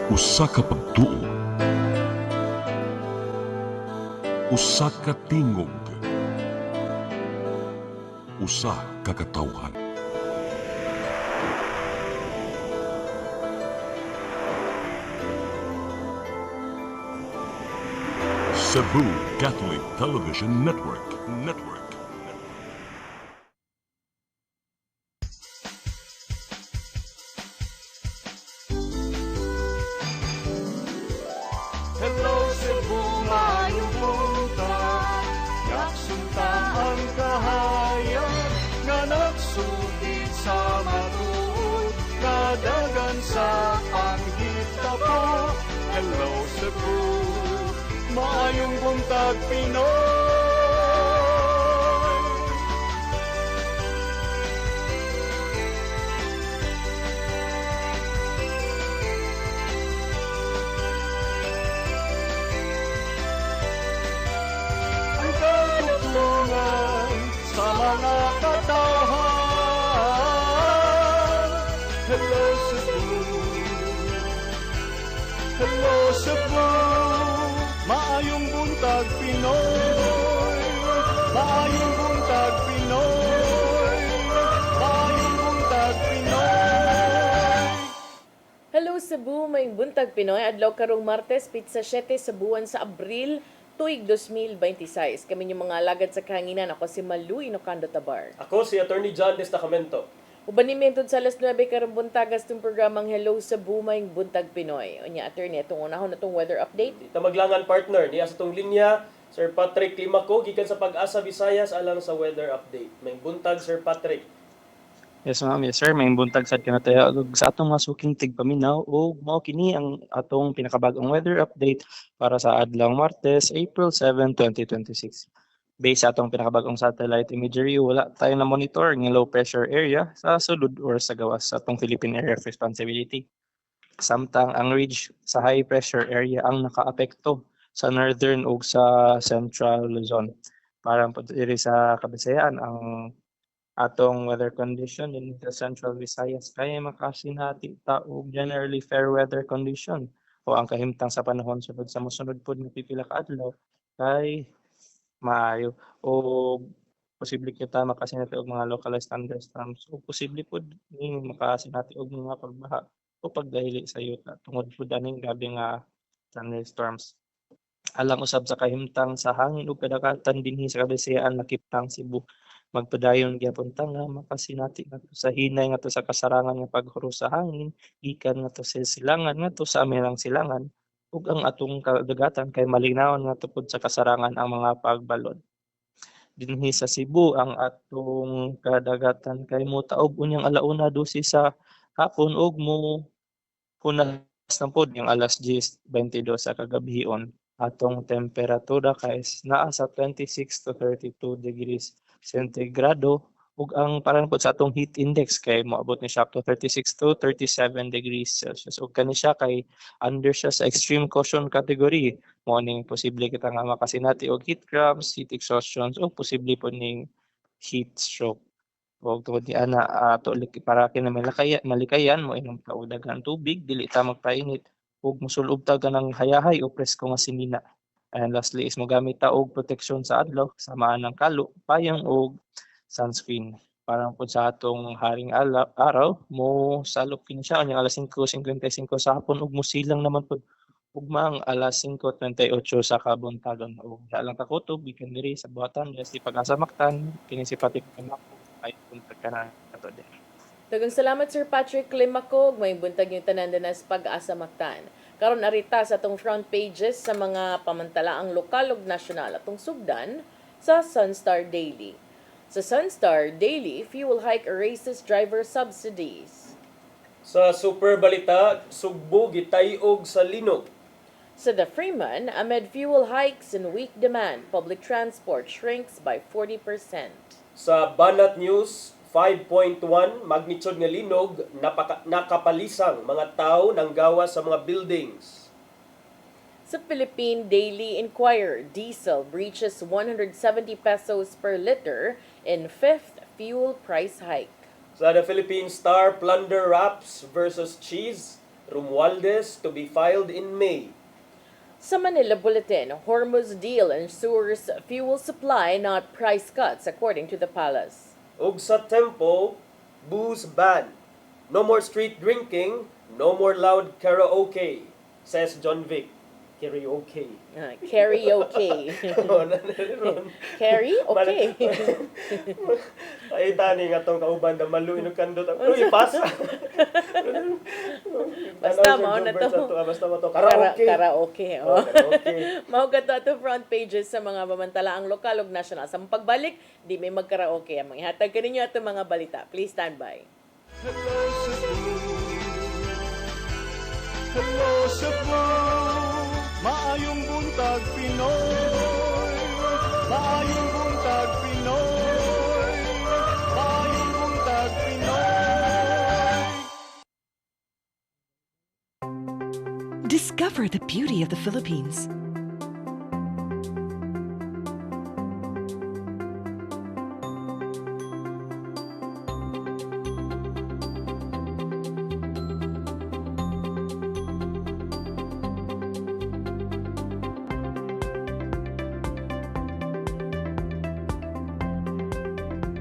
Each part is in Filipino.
Usa ka pagtuo, usa ka tingog, usa ka katawhan. Cebu Catholic Television Network. Hello Cebu, mayong buntag. Yaksunta ang kahayan nga nagsugid sa matuod, kadagan sa panghita po. Hello Cebu, mayong buntag Pinoy. Ang katutulungan sa mga katawhan. Hello Cebu, hello Cebu, maayong buntag Pinoy, maayong buntag Pinoy, maayong buntag Pinoy. Hello Cebu, may buntag Pinoy. Adlaw karong Martes, pizza 7 sa buwan sa Abril, tuig 2026. Kami yung mga alagad sa kahanginan. Ako si Malu Inocando Tabar. Ako si Attorney John Destacamento. Uban ni mentod sa alas 9 karong buntagas itong programang Hello Cebu, may buntag Pinoy. Unya, attorney, itong unahon na itong weather update. Tamaglangan partner niya sa tong linya, Sir Patrick Limaco, gikan sa Pag-asa Visayas alang sa weather update. May buntag Sir Patrick. Yes ma'am, yes sir, may buntag sad kinataya sa atong masuking tigpaminaw o mao kini ang atong pinakabag-ong weather update para sa adlaw Martes, April 7, 2026. Based sa atong pinakabag-ong satellite imagery, wala tayo na monitor ng low pressure area sa sulod or sa gawas sa atong Philippine Area of Responsibility. Samtang ang ridge sa high pressure area ang nakaapekto sa northern ug sa central Luzon. Parang po diri sa Kabisayan ang atong weather condition in the Central Visayas kaya makasinati ta og generally fair weather condition o ang kahimtang sa panahon sunod sa mosunod pod nga pipila ka adlaw kay maayo o posible kita makasinati og mga localized thunderstorms o posible pod ni makasinati og mga pagbaha o pagdahili sa yuta tungod pod aning grabe nga thunderstorms. Alang usab sa kahimtang sa hangin ug kadagatan dinhi sa Kabisayan nakiptang Cebu magpadayon gyapon ta nga makasinati ngadto sa hinay ngadto sa kasarangan nga paghuro sa hangin gikan ngadto sa silangan ngadto sa amirang silangan ug ang atong kadagatan kay malinawon ngadto pod sa kasarangan ang mga pagbalod. Dinhi sa Cebu ang atong kadagatan kay motaob unyang alauna 12 sa hapon ug mo punas na pod yung alas 10:22 sa kagabhion. Atong temperatura kay naa sa 26 to 32 degrees centigrado ug ang parang po sa atong heat index kay moabot ni siya up to 36 to 37 degrees Celsius ug kani siya kay under siya sa extreme caution category mo ning posible kita nga makasinati og heat cramps, heat exhaustions ug posible po ning heat stroke. Ug tungod ni ana ato para kini malikayan mo inom ka og daghang tubig dili ta magpainit ug mosulob ta kanang hayahay o presko nga sinina. And lastly is mogamit ta og proteksyon sa adlaw samaan ng kalo, payong ug sunscreen. Para po sa atong haring araw mo salop kini siya unyang alas 5:55 sa hapon ug musilang naman pod ugmang alas 5:38 sa kabuntagon ug lang ta kutob gikan diri sa buhatan si Pag-asa Mactan kini si Patik Pamako ay punta ka na ato din. Daghang salamat Sir Patrick Limacog, may buntag yung tanan din sa Pag-asa Mactan. Karon arita sa atong front pages sa mga pamantalaang lokal ug nasyonal atong sugdan sa Sunstar Daily. Sa Sunstar Daily, fuel hike erases driver subsidies. Sa Super Balita, Sugbo gitayog sa linog. Sa The Freeman, amid fuel hikes and weak demand, public transport shrinks by 40%. Sa Banat News, 5.1 magnitude nga linog nakapalisang mga tao nang gawa sa mga buildings. Sa Philippine Daily Inquirer, diesel breaches 170 pesos per liter in fifth fuel price hike. Sa The Philippine Star, plunder wraps versus cheese. Romualdez to be filed in May. Sa Manila Bulletin, Hormuz deal ensures fuel supply, not price cuts, according to the palace. Ug sa Tempo, booze ban. No more street drinking, no more loud karaoke, says John Vic. Karaoke. Karaoke. Oh, nanaron. Karaoke. Ay tani nga tong kauban na maluin og kandot. Uy, pasa. Basta mao na to. Basta mo to. Karaoke. Karaoke. Oh, Oh. karaoke. Mao ka to front pages sa mga mamantalaang lokal ug nasyonal. Sa pagbalik, di may magkaraoke ang mga ihatag kaninyo ato mga balita. Please stand by. Hello Cebu, hello Cebu, maayong buntag Pinoy, maayong buntag Pinoy, maayong buntag Pinoy. Discover the beauty of the Philippines.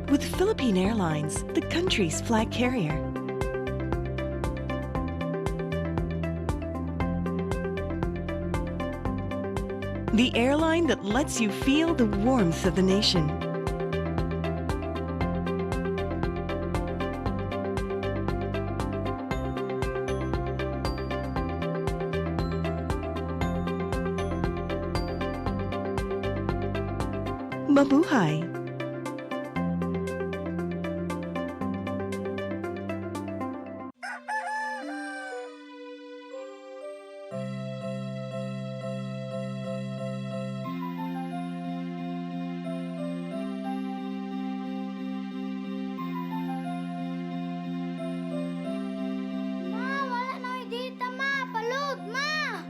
With Philippine Airlines, the country's flag carrier. The airline that lets you feel the warmth of the nation. Mabuhay! Ma, wala na yung data, ma. Palud, ma.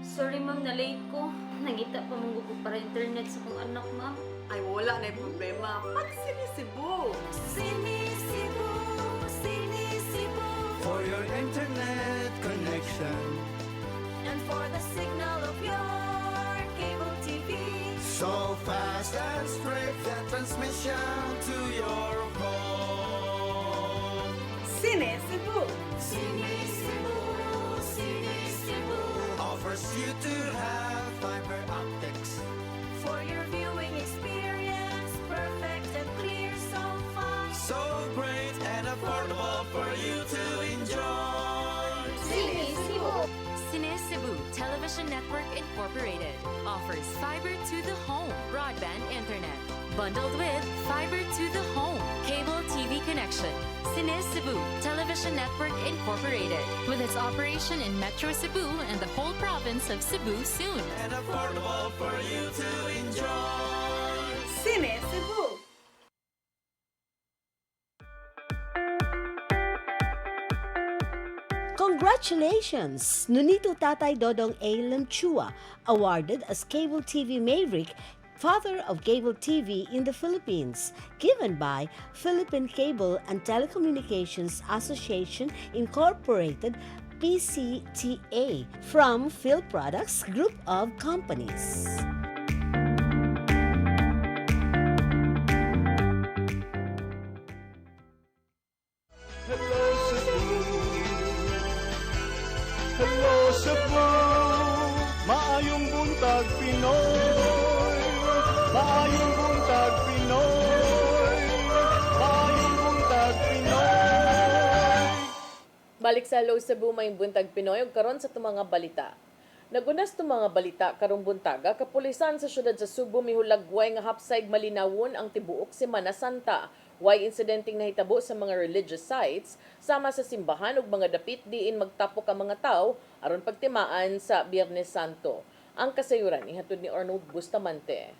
Sorry ma'am, na-late ko. Nangita pa mong ko para internet sa kong anak, ma'am. Ay, wala na yung problema. Pag sinisibo. Sinisibo, sinisibo. For your internet connection, And for the signal of your cable TV. so fast and straight that transmission to your phone. Sinisibo. Sinisibo, sinisibo. Offers you to have fiber optics. For your viewing experience, perfect and clear so fast. So great and affordable for you to enjoy. Sinisibo. Cine Cebu Television Network Incorporated offers fiber to the home broadband internet bundled with fiber to the home cable TV connection. Cine Cebu Television Network Incorporated with its operation in Metro Cebu and the whole province of Cebu soon. And affordable for you to enjoy. Sinisibo. Congratulations! Nunito Tatay Dodong A. Lemchua, awarded as Cable TV Maverick, Father of Cable TV in the Philippines, given by Philippine Cable and Telecommunications Association Incorporated, PCTA, from Phil Products Group of Companies. Hello Cebu, hello Cebu, maayong buntag Pinoy, maayong buntag Pinoy, maayong buntag Pinoy. Balik sa Hello Cebu, may buntag Pinoy ug karon sa itong mga balita. Nagunas itong mga balita karong buntaga, kapulisan sa syudad sa Subo mihulagway nga hapsay malinawon ang tibuok Semana Santa. Way incidenting nahitabo sa mga religious sites sama sa simbahan ug mga dapit diin magtapok ang mga tao aron pagtimaan sa Biyernes Santo. Ang kasayuran ihatod ni Arnold Bustamante.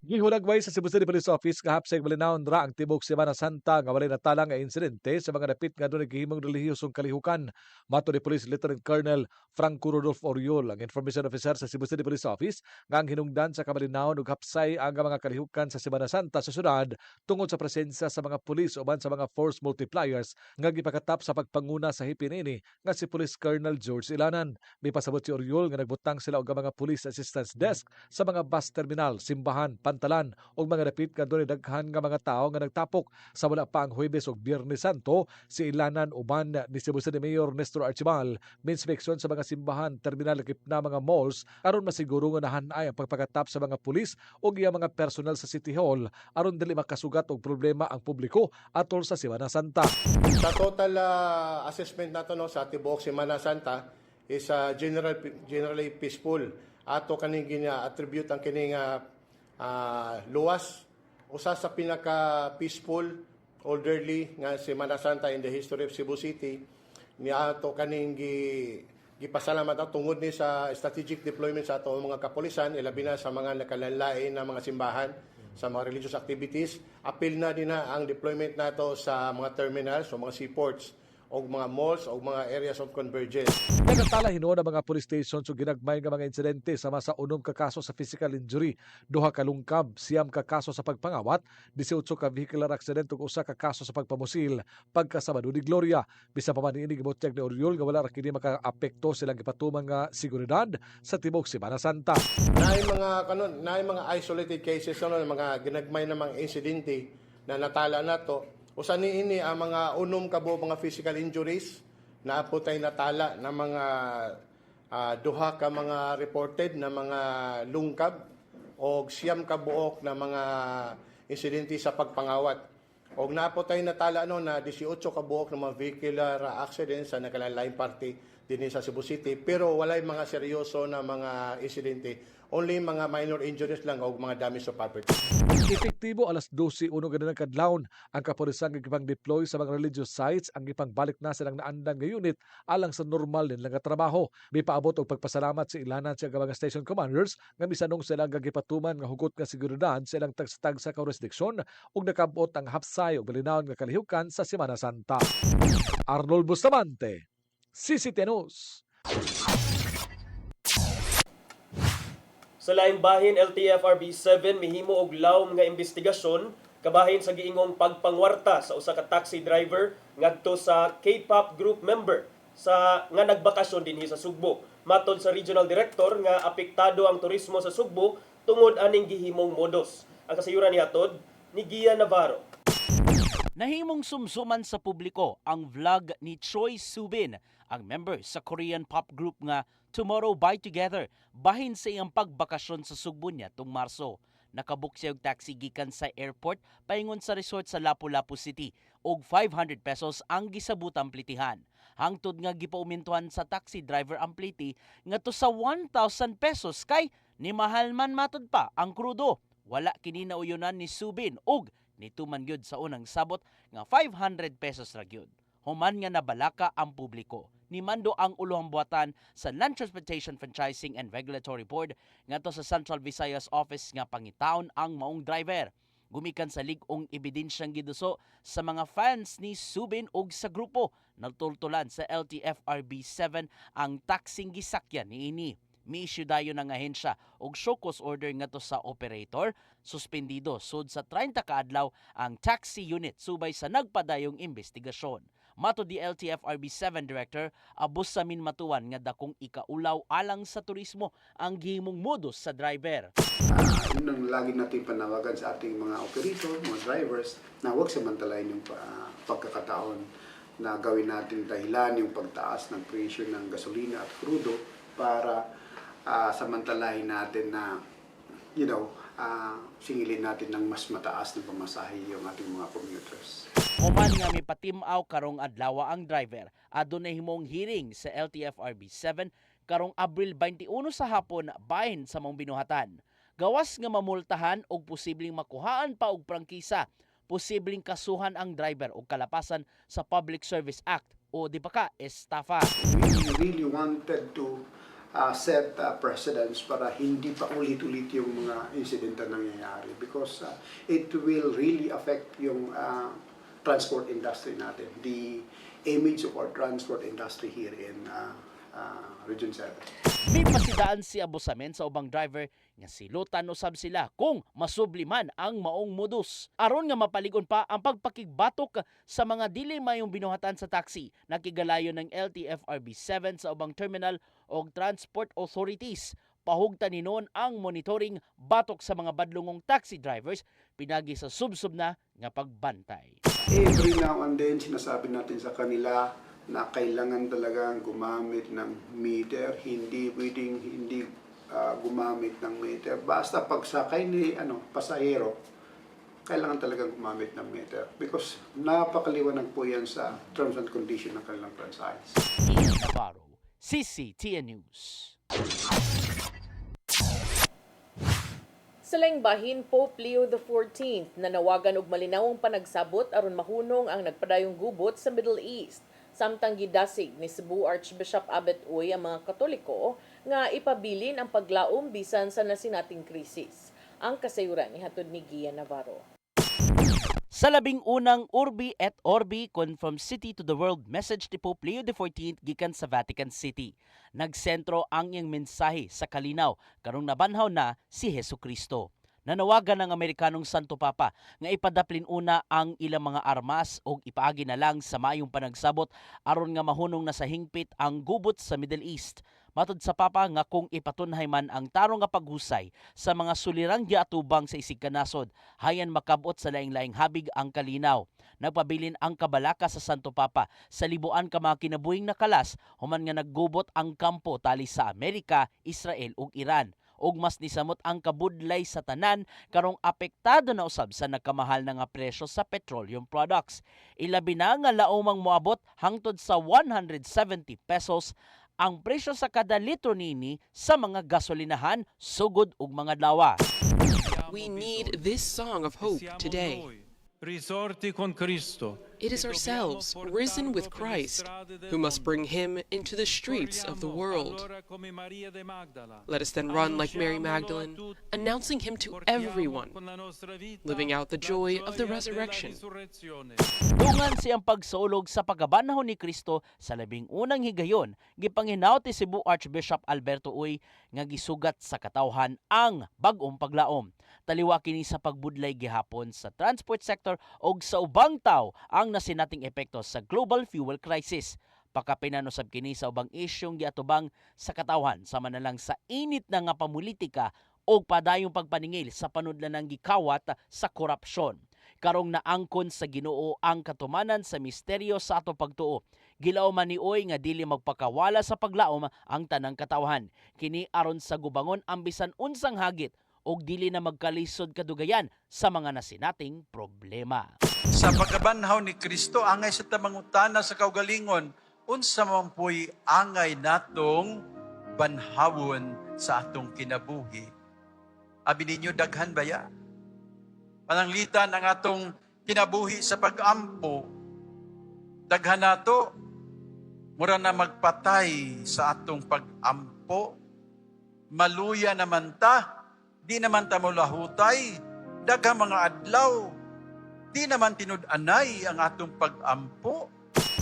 Gihulagway sa Cebu City Police Office kahapsay malinawon ra ang tibok Semana Santa nga walay natala nga insidente sa mga dapit nga doon naghihimong relihiyosong kalihukan. Mato ni Police Lieutenant Colonel Franco Rodolfo Oriol, ang information officer sa Cebu City Police Office, nga ang hinungdan sa kamalinawon ug hapsay ang mga kalihukan sa Semana Santa sa syudad tungod sa presensya sa mga pulis uban sa mga force multipliers nga gipakatap sa pagpanguna sa hipinini nga si Police Colonel George Ilanan. May pasabot si Oriol nga nagbutang sila og mga police assistance desk sa mga bus terminal, simbahan, pantalan ug mga dapit nga doon daghan nga mga tao nga nagtapok. Sa wala pa ang Huwebes ug Biyernes Santo, si Ilanan uban ni Cebu City Mayor Nestor Archibal minspeksyon sa mga simbahan, terminal ug na mga malls aron masiguro nga nahanay ang pagpakatap sa mga pulis ug iya mga personal sa City Hall aron dili makasugat og problema ang publiko atol sa Semana Santa. Sa total assessment nato no sa tibuok Semana Santa is generally peaceful. Ato kaning gina-attribute ang kining luwas usa sa pinaka peaceful orderly nga Semana Santa in the history of Cebu City. Niya ato kaning gipasalamat ang tungod ni sa strategic deployment sa ato mga kapulisan, ilabi na sa mga nakalanlain na mga simbahan, sa mga religious activities. Apil na din na ang deployment nato sa mga terminals o mga seaports o mga malls o mga areas of convergence. Nagatala hinuon ang mga police stations ug ginagmay nga mga insidente sama sa 6 ka kaso sa physical injury, 2 ka lungkab, 9 ka kaso sa pagpangawat, 18 ka vehicular accident ug 1 ka kaso sa pagpamusil pagkasabado ni Gloria. Bisan pa man ini gibutyag ni Oriol nga wala ra kini makaapekto silang gipatuman nga seguridad sa tibuok Semana Santa. Naay mga isolated cases mga ginagmay na mga insidente na natala nato. Usa niini ang mga kabuo mga physical injuries na apotay natala na mga duha ka mga reported na mga lungkab o 9 ka buok na mga insidente sa pagpangawat. Og naapotay natala na 18 ka buok na mga vehicular accidents sa nakalanlain party dinhi sa Cebu City, pero walay mga seryoso na mga insidente. Only mga minor injuries lang o mga damage to property. Epektibo alas 12:01 ganang kadlawon ang kapulisan nga gipang deploy sa mga religious sites ang gipangbalik na silang naandang nga unit alang sa normal din nga trabaho. May paabot og pagpasalamat sa ilanan sa mga station commanders nga bisanong sila nga gipatuman nga hugot nga seguridad sa ilang tagstag sa jurisdiksyon ug nakabot ang hapsay ug malinawon nga kalihukan sa Semana Santa. Arnold Bustamante, CCTV News. Sa laing bahin, LTFRB 7 mihimo og lawom nga investigasyon kabahin sa giingong pagpangwarta sa usa ka taxi driver ngadto sa K-pop group member sa nga nagbakasyon dinhi sa Sugbo. Matod sa regional director nga apektado ang turismo sa Sugbo tungod aning gihimong modos. Ang kasayuran nihatod ni Gia Navarro. Nahimong sumsuman sa publiko ang vlog ni Choi Subin, ang member sa Korean pop group nga Tomorrow by Together, bahin sa iyang pagbakasyon sa Sugbo niya tung Marso. Nakabook siya og taxi gikan sa airport paingon sa resort sa Lapu-Lapu City og 500 pesos ang gisabutang plitihan. Hangtod nga gipaumintuhan sa taxi driver ang pliti ngadto sa 1,000 pesos kay ni mahal man matod pa ang krudo. Wala kini nauyonan ni Subin og nituman gyud sa unang sabot nga 500 pesos ra gyud. Human nga nabalaka ang publiko. Nimando ang ulohang buhatan sa Land Transportation Franchising and Regulatory Board ngadto sa Central Visayas Office nga pangitaon ang maong driver. Gumikan sa lig-ong ebidensyang giduso sa mga fans ni Subin ug sa grupo. Nagtultulan sa LTFRB 7 ang taxing gisakyan niini. Mi-issue dayon ng ahensya og show cause order ngadto sa operator, suspendido sud sa 30 ka adlaw ang taxi unit subay sa nagpadayong investigasyon. Mato di LTFRB 7 Director Abus Samin Matuan nga dakong ikaulaw alang sa turismo ang gihimong modus sa driver. Yun ang lagi natin panawagan sa ating mga operator, mga drivers na huwag samantalain yung pagkakataon na gawin natin dahilan yung pagtaas ng presyo ng gasolina at crudo para samantalahin natin na singilin natin ng mas mataas na pamasahe yung ating mga commuters. Human nga may patimaw karong adlaw ang driver, adunay himong hearing sa LTFRB 7 karong Abril 21 sa hapon bahin sa mong binuhatan. Gawas nga mamultahan og posibleng makuhaan pa og prangkisa, posibleng kasuhan ang driver og kalapasan sa Public Service Act o di pa ka estafa. We really wanted to set precedents para hindi pa ulit-ulit yung mga insidente na nangyayari because it will really affect yung transport industry natin, the image of our transport industry here in Region 7. May pasidaan si abusamen sa ubang driver nga silutan usab sila kung masubliman ang maong modus. Aron nga mapaligon pa ang pagpakigbatok sa mga dili mayong binuhatan sa taxi, nakigalayo ng LTFRB 7 sa ubang terminal o transport authorities. Pahugtan ni noon ang monitoring batok sa mga badlungong taxi drivers pinagi sa subsub na nga pagbantay. Every now and then sinasabi natin sa kanila na kailangan talagang gumamit ng meter, hindi pwedeng hindi gumamit ng meter. Basta pagsakay ni pasahero, kailangan talagang gumamit ng meter because napakaliwanag po yan sa terms and condition ng kanilang franchise. Ian Navarro, CCTN News. Sa laing bahin, Pope Leo XIV nanawagan og malinawong panagsabot aron mahunong ang nagpadayong gubot sa Middle East. Samtang gidasig ni Cebu Archbishop Abet Uy ang mga Katoliko nga ipabilin ang paglaom bisan sa nasinating krisis. Ang kasayuran ni hatod ni Gia Navarro. Sa labing unang Urbi et Orbi Confirm City to the World message ni Pope Leo XIV gikan sa Vatican City. Nagsentro ang iyang mensahe sa kalinaw karong nabanhaw na si Hesukristo. Nanawagan ng Amerikanong Santo Papa nga ipadaplin una ang ilang mga armas o ipaagi na lang sa maayong panagsabot aron nga mahunong na sa hingpit ang gubot sa Middle East. Matod sa Papa nga kung ipatunhay man ang tarong nga paghusay sa mga sulirang giatubang sa isig kanasod, hayan makabot sa laing-laing habig ang kalinaw. Nagpabilin ang kabalaka sa Santo Papa sa libuan ka mga kinabuhing nakalas human nga naggubot ang kampo tali sa Amerika, Israel ug Iran. Og mas nisamot ang kabudlay sa tanan karong apektado na usab sa nagkamahal na nga presyo sa petroleum products. Ilabi na nga laumang moabot hangtod sa 170 pesos ang presyo sa kada litro nini sa mga gasolinahan, sugod ug mga lawa. We need this song of hope today. Risorti con Cristo. It is ourselves, risen with Christ, who must bring him into the streets of the world. Let us then run like Mary Magdalene, announcing him to everyone, living out the joy of the resurrection. Dungan siyang pagsulog sa pagabanahon ni Kristo sa labing unang higayon, gipanghinaw ti Cebu Archbishop Alberto Uy nga gisugat sa katawhan ang bag-ong paglaom. Taliwa kini sa pagbudlay gihapon sa transport sector og sa ubang taw ang nasinating epekto sa global fuel crisis. Pakapinanusab kini sa ubang isyong giatubang sa katawhan sama na lang sa init na nga pamulitika o padayong pagpaningil sa panudlan ng gikawat sa korupsyon. Karong naangkon sa Ginoo ang katumanan sa misteryo sa ato pagtuo. Gilaw man ni Uy nga dili magpakawala sa paglaom ang tanang katawhan. Kini aron sa gubangon ang bisan unsang hagit og dili na magkalisod kadugayan sa mga nasinating problema. Sa pagkabanhaw ni Kristo, angay sa tamangutana sa kaugalingon, unsa man po'y angay natong banhawon sa atong kinabuhi. Abi ninyo daghan baya? Pananglitan ang atong kinabuhi sa pag-ampo, daghan nato, mura na magpatay sa atong pag-ampo, maluya naman ta, di naman ta mulahutay, daghang mga adlaw, di naman tinud-anay ang atong pag-ampo.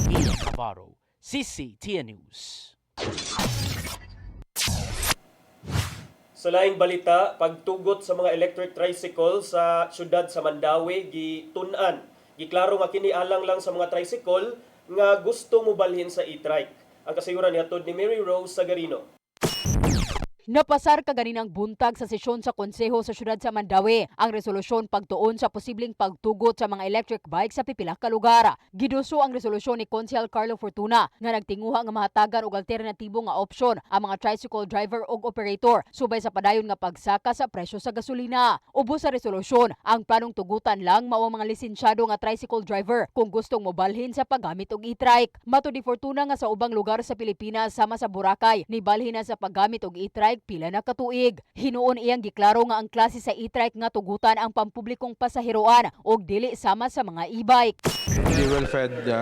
Ian Navarro, CCTN News. Sa laing balita, pagtugot sa mga electric tricycle sa syudad sa Mandawi, gitun-an. Giklaro nga kini alang lang sa mga tricycle nga gusto mo balhin sa e-trike. Ang kasayuran ni hatod ni Mary Rose Sagarino. Napasar kaganinang buntag sa sesyon sa konseho sa syudad sa Mandawi ang resolusyon pagtuon sa posibleng pagtugot sa mga electric bike sa pipila ka lugar. Giduso ang resolusyon ni Konsehal Carlo Fortuna nga nagtinguha nga mahatagan og alternatibo nga opsyon ang mga tricycle driver ug operator subay sa padayon nga pagsaka sa presyo sa gasolina. Ubos sa resolusyon, ang planong tugutan lang mao ang mga lisensyado nga tricycle driver kung gustong mobalhin sa paggamit og e-trike. Matud ni Fortuna nga sa ubang lugar sa Pilipinas sama sa Boracay nibalhin na sa paggamit og e-trike pila na katuig. Hinuon iyang giklaro nga ang klase sa e-trike nga tugutan ang pampublikong pasaheroan og dili sama sa mga e-bike. Fuel-fed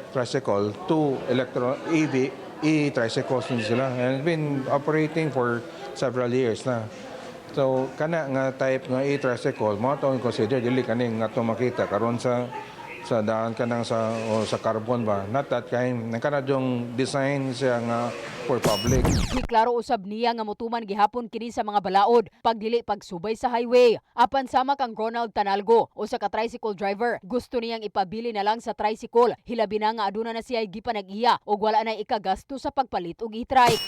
tricycle to EV e-tricycles din sila. And it's been operating for several years na. So, kana nga type nga e-tricycle, mo ito consider, dili kaning nga ito makita karon sa daan ka nang sa carbon ba. Not that kind. Kana yung design siya nga for public. Giklaro usab niya nga motuman gihapon kini sa mga balaod pagdili pagsubay sa highway. Apan sama kang Ronald Tanalgo o sa ka-tricycle driver, gusto niyang ipabili na lang sa tricycle. Hilabi na nga aduna na siya gipanag-iya o wala na ikagasto sa pagpalit og e-trike.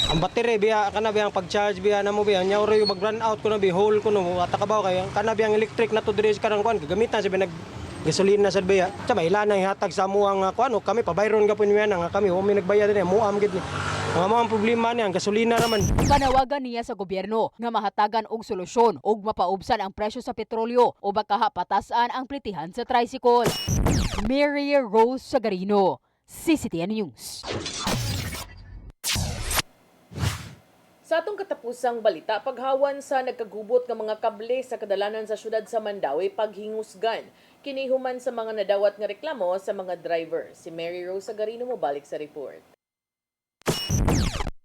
Ang battery biya kana biyang pag-charge biya na mo biya nya oro mag-run out ko na bi whole ko no atakabaw kay kana biyang electric na to diri sa karang kuan gagamitan sa binag gasolina sa biya. Sa ilan na ihatag sa amuang kuan kami pabayron gapon niya nga kami o may nagbayad din muam gid ni. Mga problema niya ang gasolina naman. Panawagan niya sa gobyerno nga mahatagan og solusyon og mapaubsan ang presyo sa petrolyo o baka patasan ang plitihan sa tricycle. Mary Rose Sagarino, CCTN News. Sa atong katapusang balita, paghawan sa nagkagubot nga mga kable sa kadalanan sa syudad sa Mandawi paghingusgan. Kinihuman sa mga nadawat nga reklamo sa mga driver. Si Mary Rose Sagarino mo balik sa report.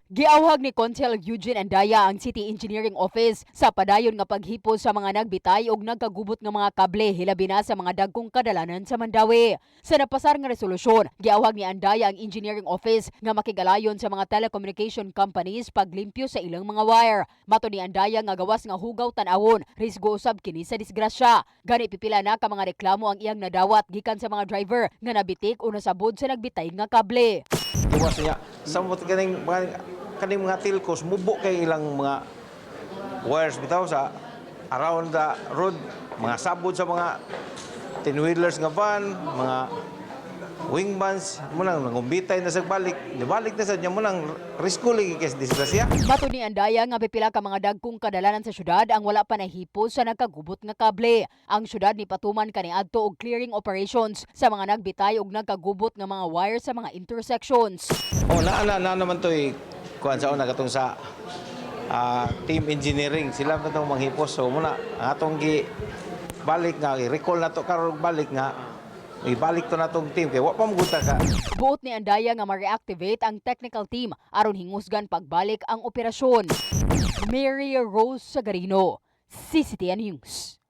Giawhag ni Consel Eugene Andaya ang City Engineering Office sa padayon nga paghipos sa mga nagbitay og nagkagubot nga mga kable hilabi na sa mga dagkong kadalanan sa Mandawi. Sa napasar nga resolusyon, giawhag ni Andaya ang Engineering Office nga makigalayon sa mga telecommunication companies paglimpyo sa ilang mga wire. Mato ni Andaya nga gawas nga hugaw tan-awon, risgo usab kini sa disgrasya. Gani pipila na ka mga reklamo ang iyang nadawat gikan sa mga driver nga nabitik o nasabod sa nagbitay nga kable. Tuwas niya, samot kaning mga telcos, mubo kay ilang mga wires bitaw sa around the road, mga sabod sa mga 10-wheelers nga van, mga wing vans, munang nangumbitay na sa balik na sa niya munang risko lagi kay disgrasya. Mato ni Andaya nga pipila ka mga dagkong kadalanan sa syudad ang wala pa nahipos sa nagkagubot nga kable. Ang syudad ni patuman kaniadto og clearing operations sa mga nagbitay og nagkagubot nga mga wire sa mga intersections. Na naman to kuan sa una katong sa team engineering sila na itong manghipos. So muna atong balik nga i-recall na to karon balik nga ibalik to na tong team kay wa pa magunta ka. Buot ni Andaya nga ma-reactivate ang technical team aron hingusgan pagbalik ang operasyon. Mary Rose Sagarino, CCTN News.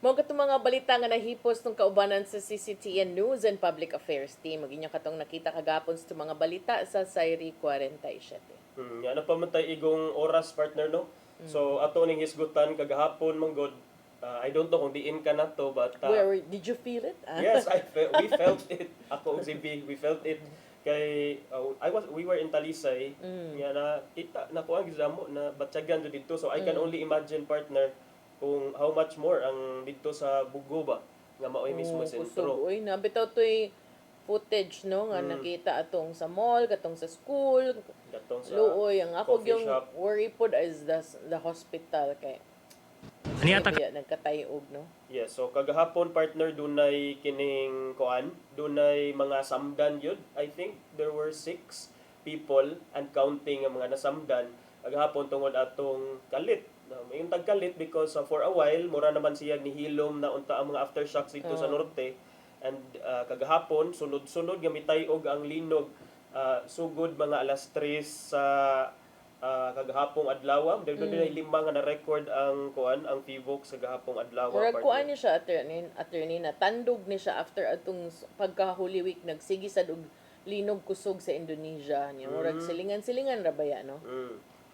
Mga katong mga balita nga nahipos ng kaubanan sa CCTN News and Public Affairs Team. Mag-inyo katong nakita kagapon sa mga balita sa Sairi 47. Ano pa man tayo igong oras, partner, no? So, ato ning hisgutan kagahapon, manggod. I don't know kung diin ka na to, but... Did you feel it? Yes, we felt it. Ako og si B, we felt it. Kay, we were in Talisay. Nga na, kita, nakuha ang gizamo na batyagan dito. So, I can only imagine, partner, kung how much more ang dito sa Bugo ba nga maoy mismo sentro. Uy, nabitaw to'y footage no nga nakita atong sa mall, katong sa school, katong sa luoy ang ako yung shop. worry pod is the hospital kay nagkatayog no. Yes, so kagahapon partner dunay kining kuan, dunay mga samdan yun. I think there were 6 people and counting ang mga nasamdan kagahapon tungod atong kalit. Yung tagkalit because for a while mura naman siya nihilom na unta ang mga aftershocks dito sa norte and kagahapon sunod-sunod gamitay og ang linog sugod mga alas 3 sa kagahapong adlaw. Dagdag 5 nga na-record ang kuan ang PVOX sa gahapong adlaw. Murag kuan ni siya attorney na tandog ni siya after atong pagka-Holy Week nagsigi sad og linog kusog sa Indonesia niya. Murag silingan-silingan ra ba ya no?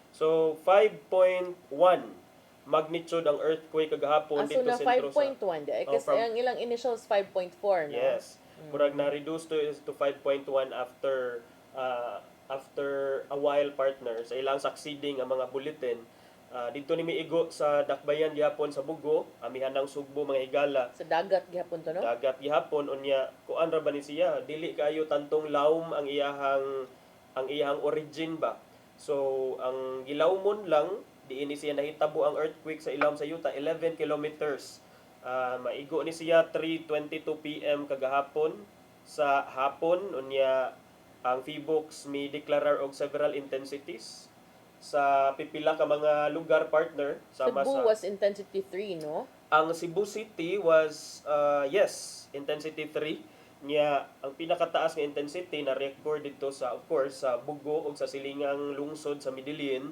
So 5.1 magnitude ang earthquake kagahapon dito sa sentro sa 5.1 kasi ang ilang initials 5.4 no. Yes. Murag na-reduce to 5.1 after a while, partner, sa ilang succeeding ang mga bulletin. Dito ni miigo sa dakbayan gihapon sa Bugo, amihan ng Sugbo mga higala. Sa dagat gihapon to no. Dagat gihapon unya kuan ra ba ni siya dili kayo tantong lawom ang iyahang origin ba. So, ang gilawmon lang, diin ni siya nahitabo ang earthquake sa ilawom sa yuta, 11 kilometers. Maigo ni siya 3:22 p.m. kagahapon. Sa hapon, unya ang PVOX may deklarar og several intensities. Sa pipila ka mga lugar, partner. Sama Cebu was intensity 3, no? Ang Cebu City was, yes, intensity 3. Nya ang pinakataas nga intensity na record dito sa of course sa Bugo ug sa silingang lungsod sa Midilin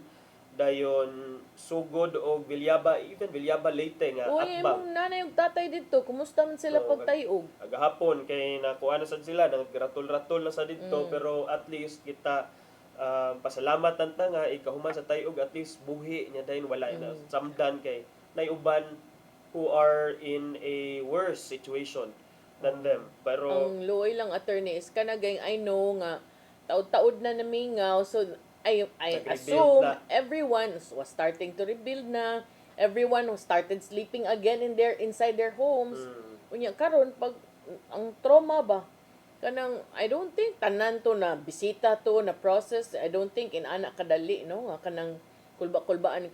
dayon sugod og Vilyaba, even Vilyaba Leyte nga Uy, atbang. imong nanay ug tatay dito, kumusta man sila Oo, pagtayog? Agahapon kay nakuha na sad sila, nagratol-ratol na sa dito pero at least kita pasalamat nanta nga ikahuman sa tayog at least buhi niya dahil wala na samdan kay naiuban who are in a worse situation than them. Pero Ang luoy lang attorney is kanagay I know nga taud-taud na namingaw so I Nag-rebuild assume na. everyone was starting to rebuild na. Everyone was started sleeping again inside their homes. Unya karon pag ang trauma ba kanang I don't think tanan to na bisita to na process. I don't think inana kadali no nga kanang kulbaan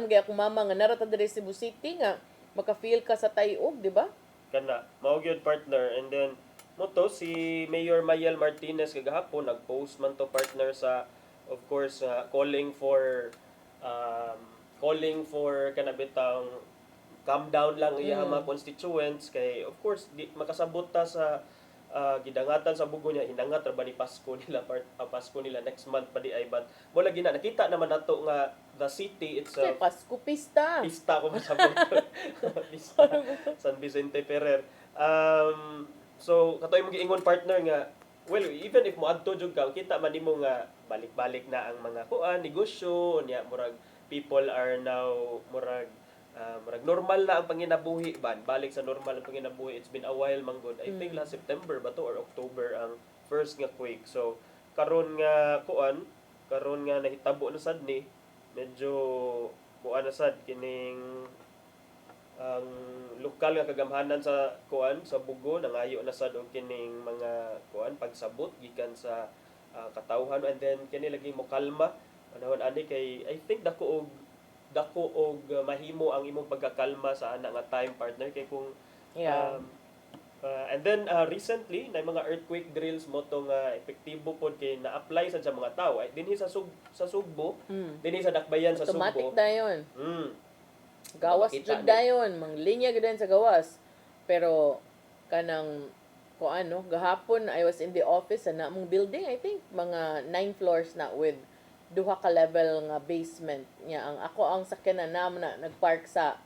magay akong mama nga narata diri sa Cebu City nga maka-feel ka sa tayog, di ba? kana mao gyud partner and then moto si Mayor Mayel Martinez kagahapon nag-post man to partner sa of course calling for kanabitang calm down lang iya mga constituents kay of course di makasabot ta sa gidangatan sa Bugo niya hinangat ra ba ni Pasko nila Pasko nila next month pa di ay but mo lagi na nakita naman nato nga the city it's Kasi Pasko pista. pista ko masabot pista San Vicente Ferrer so katoy mo giingon partner nga well even if moadto jud ka kita man nimo nga balik-balik na ang mga negosyo niya murag people are now murag normal na ang panginabuhi balik sa normal ang panginabuhi it's been a while manggod I think last September ba to or October ang first nga quake so karon nga nahitabo na sad ni medyo na sad kining ang lokal nga kagamhanan sa sa Bugo nangayo na sad og kining mga pagsabot gikan sa katawhan and then kini lagi mo kalma panahon ani kay I think dako og mahimo ang imong pagkakalma sa ana nga time partner kay kung and then recently na mga earthquake drills mo to nga epektibo pod kay na-apply sad sa mga tao dinhi sa Sugbo dinhi sa Dakbayan sa Sugbo automatic dayon. Gawas jud dayon, mang linya gud sa gawas. Pero kanang gahapon I was in the office sa namong building, I think mga 9 floors na with duha ka level nga basement niya. Ang sakyanan namo na nagpark sa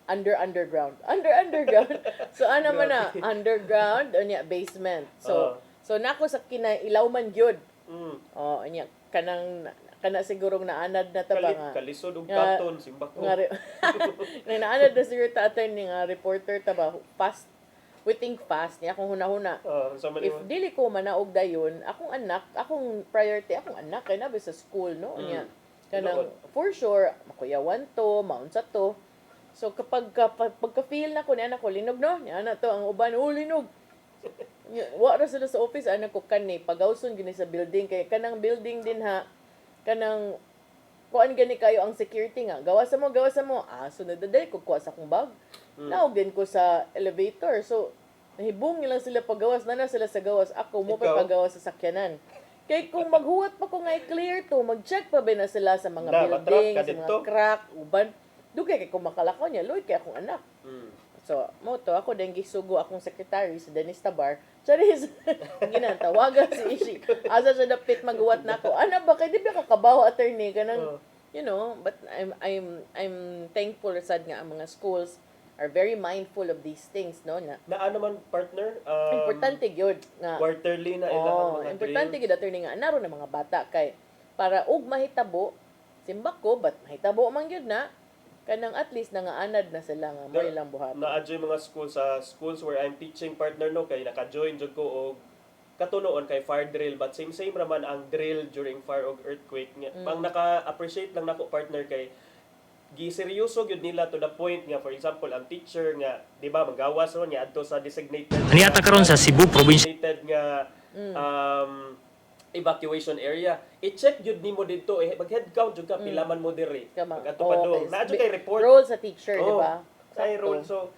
underground. So ano man na underground unya basement. So nako sa kinailaw man gyud. Unya kana sigurong naanad na ta ba nga kalisod og katon simbako naanad na siguro ta attorney nga reporter ta ba fast we think fast niya akong hunahuna if dili ko manaog dayon akong priority akong anak kay nabi sa school no niya kanang for sure makuyawan to maunsa to so kapag pagka-feel na ko ni anak ko linog no niya na to ang uban linog wa ra sila sa office anak ko kanni pagawson gini sa building kay kanang building din ha kanang kuan gani kayo ang security nga gawas mo sunod na day ko kuha sa akong bag naog din ko sa elevator so nahibong lang sila pagawas na sila sa gawas ako mo pa pagawas sa sakyanan kay kung maghuwat pa ko nga i-clear to mag-check pa ba na sila sa mga building sa mga crack uban dugay kay kung makalakaw niya loy kay akong anak so mo to ako din gisugo akong secretary sa Dennis Tabar charis ginatawagan si Ishi asa siya dapit maghuwat na ako ana ba kay di ba kakabaho attorney kanang but I'm thankful sad nga ang mga schools are very mindful of these things no na ano man partner importante gyud nga quarterly na ilang mga importante gyud attorney nga anaro na mga bata kay para og mahitabo simbak ko but mahitabo man gyud na kanang at least nangaanad na sila nga mo ilang buhat na-adjoy mga schools where I'm teaching partner no kay naka-join jud ko og katunoon kay fire drill but same raman ang drill during fire og earthquake ang naka-appreciate lang nako partner kay giseryoso gyud nila to the point nga for example ang teacher nga di ba magawas ron niya adto sa designated Aniata karon sa Cebu province nga evacuation area i-check jud nimo didto mag-head count jud ka pila man mo diri pag-ato pa do na jud kay report role sa teacher di ba kay role so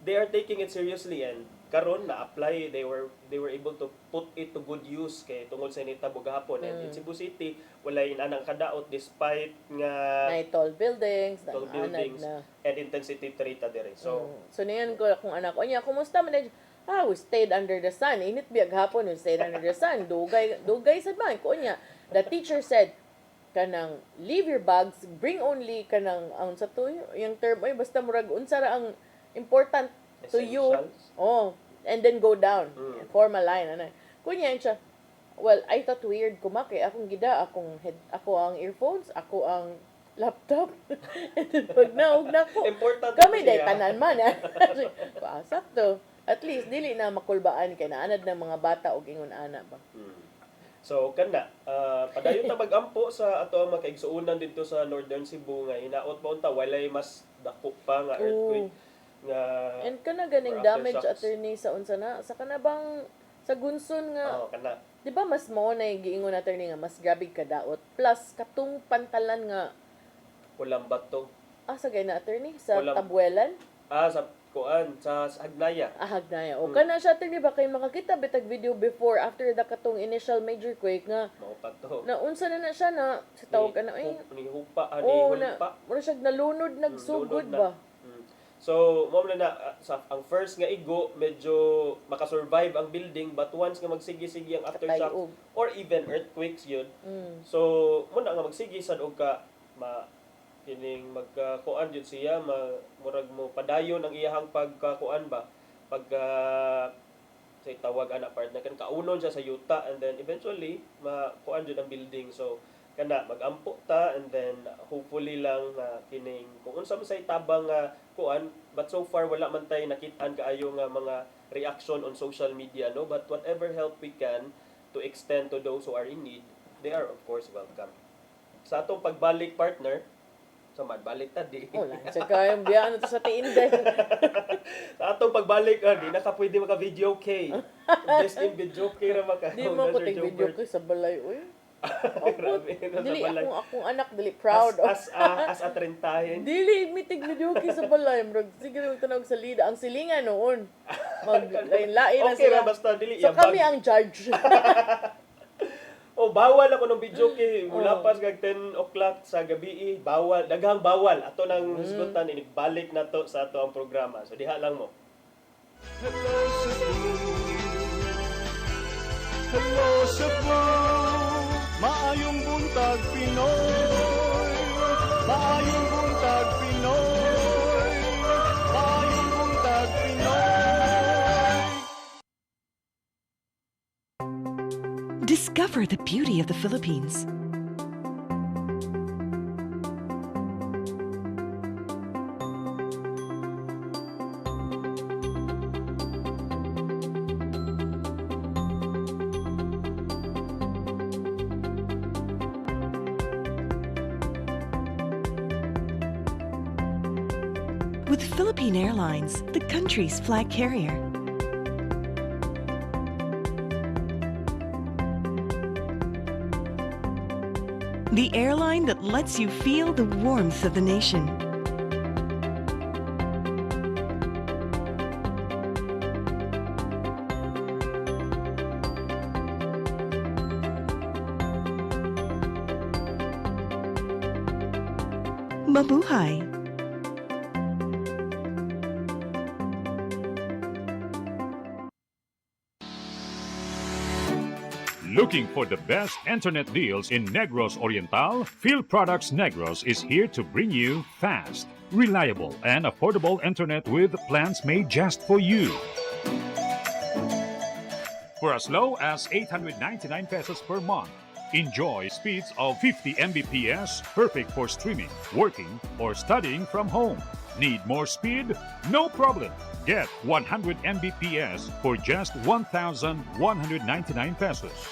they are taking it seriously and karon na apply they were able to put it to good use kay tungod sa nitabo gahapon and in Cebu City walay inanang kadaot despite nga tall buildings and intensity 3 ta dire so niyan ko akong anak unya kumusta man we stayed under the sun. Init biyag hapon, we stayed under the sun. Dugay sa man. Kunya, the teacher said, kanang leave your bags, bring only kanang ang sa to yung term ay basta murag unsa ra ang important to you. Oh, and then go down. Form a line ana. Kunya siya. Well, I thought weird kumaki akong gida, ako ang earphones, ako ang laptop. And then pag naog na ko. Important Kami day tanan man. Sakto. At least dili na makulbaan kay naanad ng mga bata og ingon ana ba. So kana padayon ta mag-ampo sa ato ang makaigsuonan dito sa Northern Cebu nga hinaot pa unta walay mas dako pa nga earthquake nga and kana ganing damage attorney sa unsa na sa kana bang sa Gunson nga kana di ba mas mao na giingon attorney nga mas grabe kadaot plus katong pantalan nga Pulang Bato sa gay na attorney sa Pulang, Tabuelan sa kuan sa Hagnaya. Hagnaya. O kana siya attorney ba kay makakita bitag video before after the katong initial major quake nga mao pa to. Na unsa na siya na sa tawag kana ay ni hupa ani hulpa. Mura siya nalunod nagsugod ba. So mo na sa ang first nga igo medyo makasurvive ang building but once nga magsigi-sigi ang aftershock or even earthquakes yun. So mo na nga magsigi sad og ka kining magkakuan jud siya murag mo padayon ang iyahang pagkakuan ba say tawag ana partner kan kaunon siya sa yuta and then eventually makuan jud ang building. So kana magampo ta and then hopefully lang kining kung unsa man say tabang kuan but so far wala man tay nakit-an kaayo nga mga reaction on social media no, but whatever help we can to extend to those who are in need, they are of course welcome. Sa atong pagbalik partner so balik ta di. Sa kayang biyaan to sa tiinday. Sa atong pagbalik di na ka pwede maka video kay. Best in video kay ra maka. Di mo ko ting video kay sa balay oy. Dili akong anak dili proud as a trentahin. Dili mitig video kay sa balay murag sige ra tanong sa lida ang silingan noon. Maglain-lain na okay sila. Okay basta dili so kami ang judge. Bawal ako ng video kay mulapas kag 10 o'clock sa gabi bawal daghang bawal ato nang hisgutan inibalik na to sa ato ang programa so diha lang mo. Hello Cebu, maayong buntag Pinoy, maayong buntag Pinoy, maayong buntag Pinoy. Discover the beauty of the Philippines. With Philippine Airlines, the country's flag carrier. The airline that lets you feel the warmth of the nation. Mabuhay! Looking for the best internet deals in Negros Oriental? Field Products Negros is here to bring you fast, reliable, and affordable internet with plans made just for you. For as low as 899 pesos per month, enjoy speeds of 50 Mbps, perfect for streaming, working, or studying from home. Need more speed? No problem. Get 100 Mbps for just 1,199 pesos.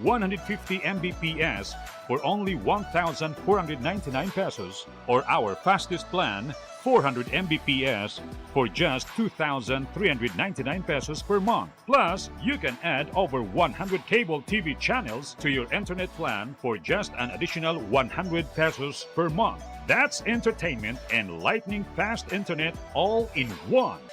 150 Mbps for only 1,499 pesos, or our fastest plan, 400 Mbps for just 2,399 pesos per month. Plus, you can add over 100 cable TV channels to your internet plan for just an additional 100 pesos per month. That's entertainment and lightning fast internet all in one.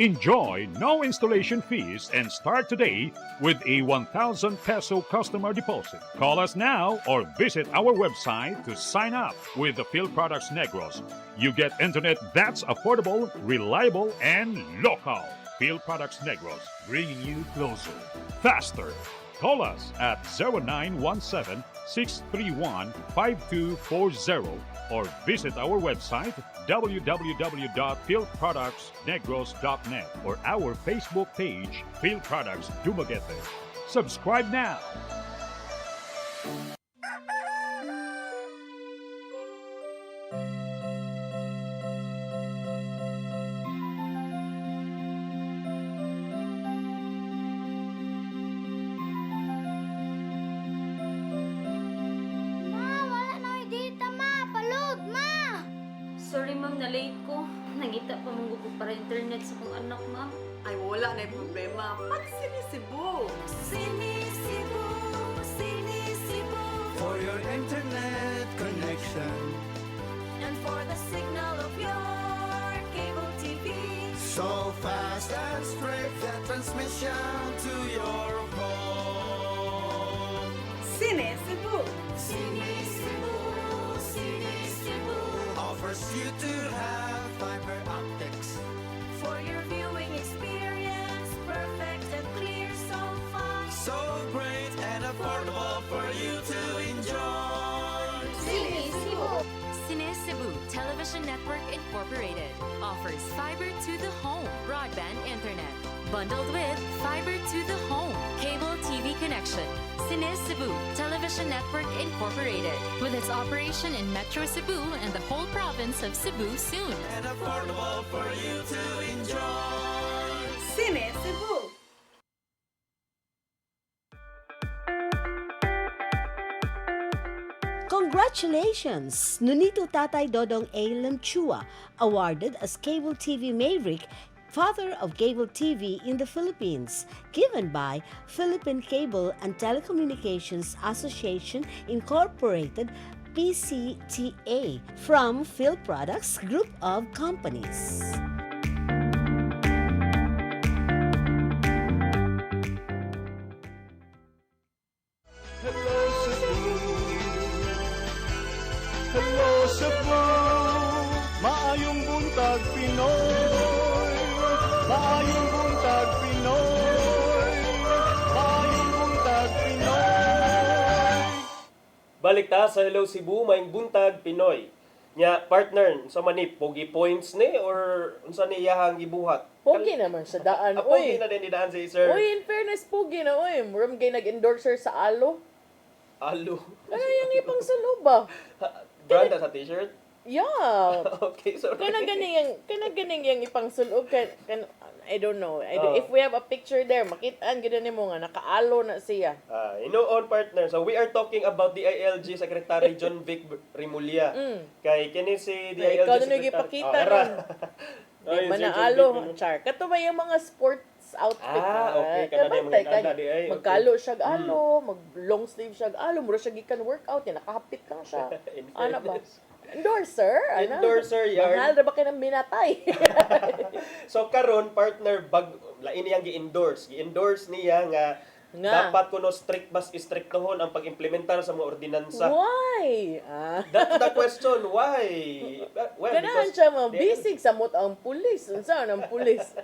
Enjoy no installation fees and start today with a 1,000 peso customer deposit. Call us now or visit our website to sign up with the Phil Products Negros. You get internet that's affordable, reliable, and local. Phil Products Negros, bringing you closer, faster. Call us at 0917-631-5240 or visit our website www.philproductsnegros.net or our Facebook page, Phil Products Dumaguete. Subscribe now. Sorry ma'am, na-late ko. Nangita pa mong gusto para internet sa kong anak ma'am. Ay, wala na yung problema. Pag sinisibo. Sinisibo, sinisibo. For your internet connection. And for the signal of your cable TV. So fast and straight, the transmission to your home. Sinisibo. Sinisibo, sinisibo. Offers you to have fiber optics. For your viewing experience, perfect and clear so fast. So great and affordable for you to enjoy. Sinisibo. Sinisibo Television Network Incorporated offers fiber to the home broadband internet bundled with fiber to the home cable TV connection. Sinisibo Television Network Incorporated with its operation in Metro Cebu and the whole province of Cebu soon. And affordable for you to enjoy. Sinisibo. Congratulations! Nunito Tatay Dodong A. Lamchua, awarded as Cable TV Maverick, Father of Cable TV in the Philippines, given by Philippine Cable and Telecommunications Association Incorporated, PCTA, from Phil Products Group of Companies. Hello Cebu, hello Cebu, maayong buntag Pinoy, maayong buntag Pinoy, maayong buntag Pinoy. Balik ta sa Hello Cebu, maing buntag Pinoy. Nya partner sa manip pogi points ni or unsa ni iyahang gibuhat? Pogi naman sa daan, Pogi oy. na din ni daan si sir. Uy, in fairness, pogi na, oy. Muram gay nag-endorser sa Alo. Alo. Ano yung ipang salo ba? Brand sa t-shirt? Yeah. Okay, sorry. Kanang ganing yung ipang sulo. I don't know. If we have a picture there, makitaan gina nimo nga nakaalo na siya. On partner. So we are talking about DILG Secretary John Vic Rimulya. Kay kini si DILG ikaw na Secretary. nagipakita nun. Di manaalo. Char. Kato ba yung mga sports outfit? Okay. Kanada yung mga ganda di ay. Magkalo siya alo, mag-long sleeve siya alo, mura siya gikan workout, nakahapit lang siya. Ano ba? Endorser? Endorser yarn. Mahal na ba kayo ng binatay? So karon partner lain niyang gi-endorse. Gi-endorse niya nga dapat kuno strict bas istriktohon ang pag-implementar sa mga ordinansa. Why? That's the question. Why? Well, Ganahan siya mo. Basic sa mot ang pulis. Saan ang pulis?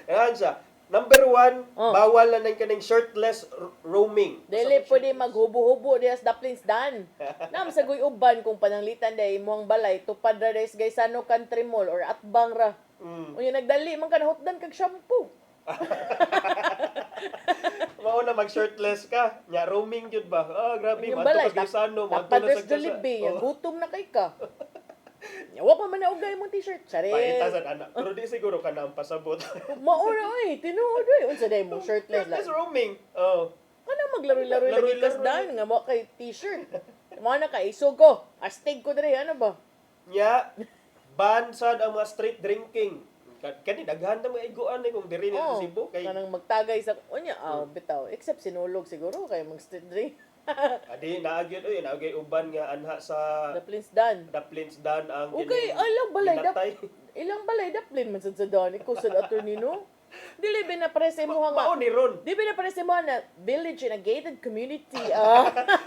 Ganahan siya. Number 1, bawal na nang kaning shirtless roaming. Dili pwede maghubo-hubo diya sa Daplins Dan. Nam sa guy uban kung pananglitan day imong balay tupad ra guys Gaisano Country Mall or Atbang ra. Unya nagdali man ka nahutdan kag shampoo. Mao na mag-shirtless ka. Nya roaming jud ba? Grabe Yung man balay to Gaisano, man tapad sa Jollibee, gutom na kay ka. Wa pa man naugay mong t-shirt. Sari. Paitasan anak. Pero di siguro ka na ang pasabot. Mauna oy, tinuod oy. Unsa day mo shirtless lang. Shirtless roaming. Oh. Kana maglaro-laro lagi kas dan nga mo kay t-shirt. Mo na kay isugo. Astig ko diri ano ba? Nya ban sad ang mga street drinking. Kani daghan na mga iguan ni kung diri ni sa Cebu kay kanang magtagay sa unya bitaw except sinulog siguro kay mag street drink. Adi naagyon naagay uban nga anha sa Daplins Dan ang okay alam balay Ilang balay daplin man sad sa dani ko sa attorney no. Dili binaprese mo nga. Mao ni ron. Di binaprese mo na village in a gated community.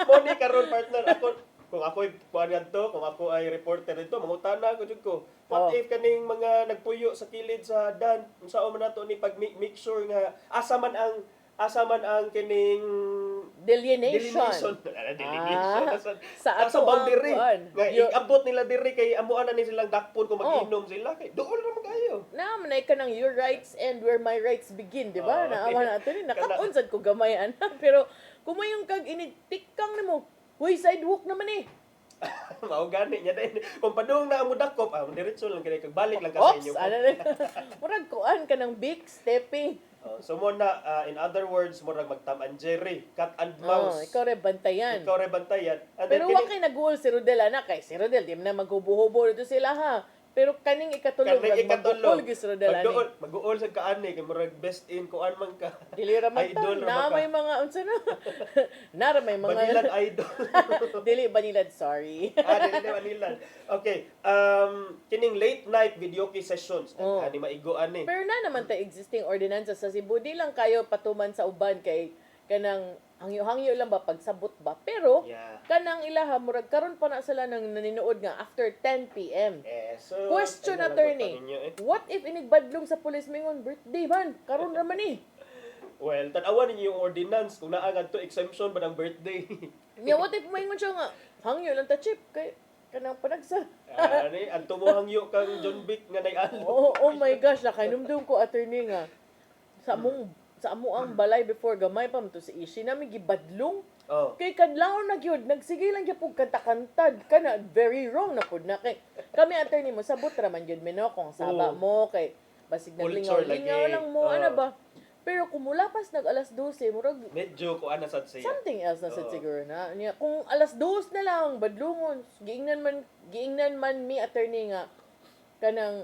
Mo ni karon partner ako kung ako'y kuan ngadto, kung ako ay reporter dito, mangutana ko jud ko. What if kaning mga nagpuyo sa kilid sa dan, unsa man nato ni pag make sure nga asa man ang kining delineation. Sa boundary. Nga abot nila diri kay amuan na ni silang dakpon kung mag-inom sila kay duol ra magayo. Na manay ka ng your rights end where my rights begin, di ba? Naawa na ato ni nakatunsad ko gamay ana. Pero kumayong kag initikang nimo. Huy, sidewalk naman eh. Mao gani niya din. Kung padung na mo dakop, diretso lang kay kag balik lang ka sa inyo. Ano na? Murag kuan ka ng big stepping. So mo na in other words murag magtam and Jerry, cat and mouse. Ikaw re bantayan. Ikaw re bantayan. Pero wa kay nag-goal si Rodel ana kay si Rodel di man maghubo-hubo dito sila ha. Pero kaning ikatulog mag-goal gis Rodel ani. Mag-goal sa kaani kay murag best in kuan man ka. Dili ra man na may mga unsa na. Nara may mga Banilan idol. Dili Banilan, sorry. Dili Banilan. Okay, kining late night videoke sessions ani maigo ani. Pero na naman ta existing ordinances sa Cebu, di lang kayo patuman sa uban kay kanang hangyo-hangyo lang ba pagsabot ba. Pero kanang ilaha murag karon pa na sila nang naninuod nga after 10 PM. So, question attorney. What if inigbadlong sa pulis mingon birthday man? Karon ra man ni. Well, tan-awan ninyo yung ordinance kung naagad to exemption ba ng birthday. What if maingon siya nga hangyo lang ta chip kay kanang panagsa. Ani ang tumuhangyo kang John Vic nga nay-alo. Oh my gosh, nakainumdum ko attorney nga. Sa amo ang balay before gamay pa mo to sa ishi namin gibadlong. Kay kadlawon na gyud nagsige lang gyud pug kanta-kantad kana very wrong na pud na kay kami attorney mo sabot ra man gyud mino kung saba mo kay basig naglingaw lang mo ana ba. Pero kung mulapas nag alas 12 murag medyo ko ana sad siya. Something else na sad siguro na. Kung alas 2 na lang badlongon giingnan man mi attorney nga kanang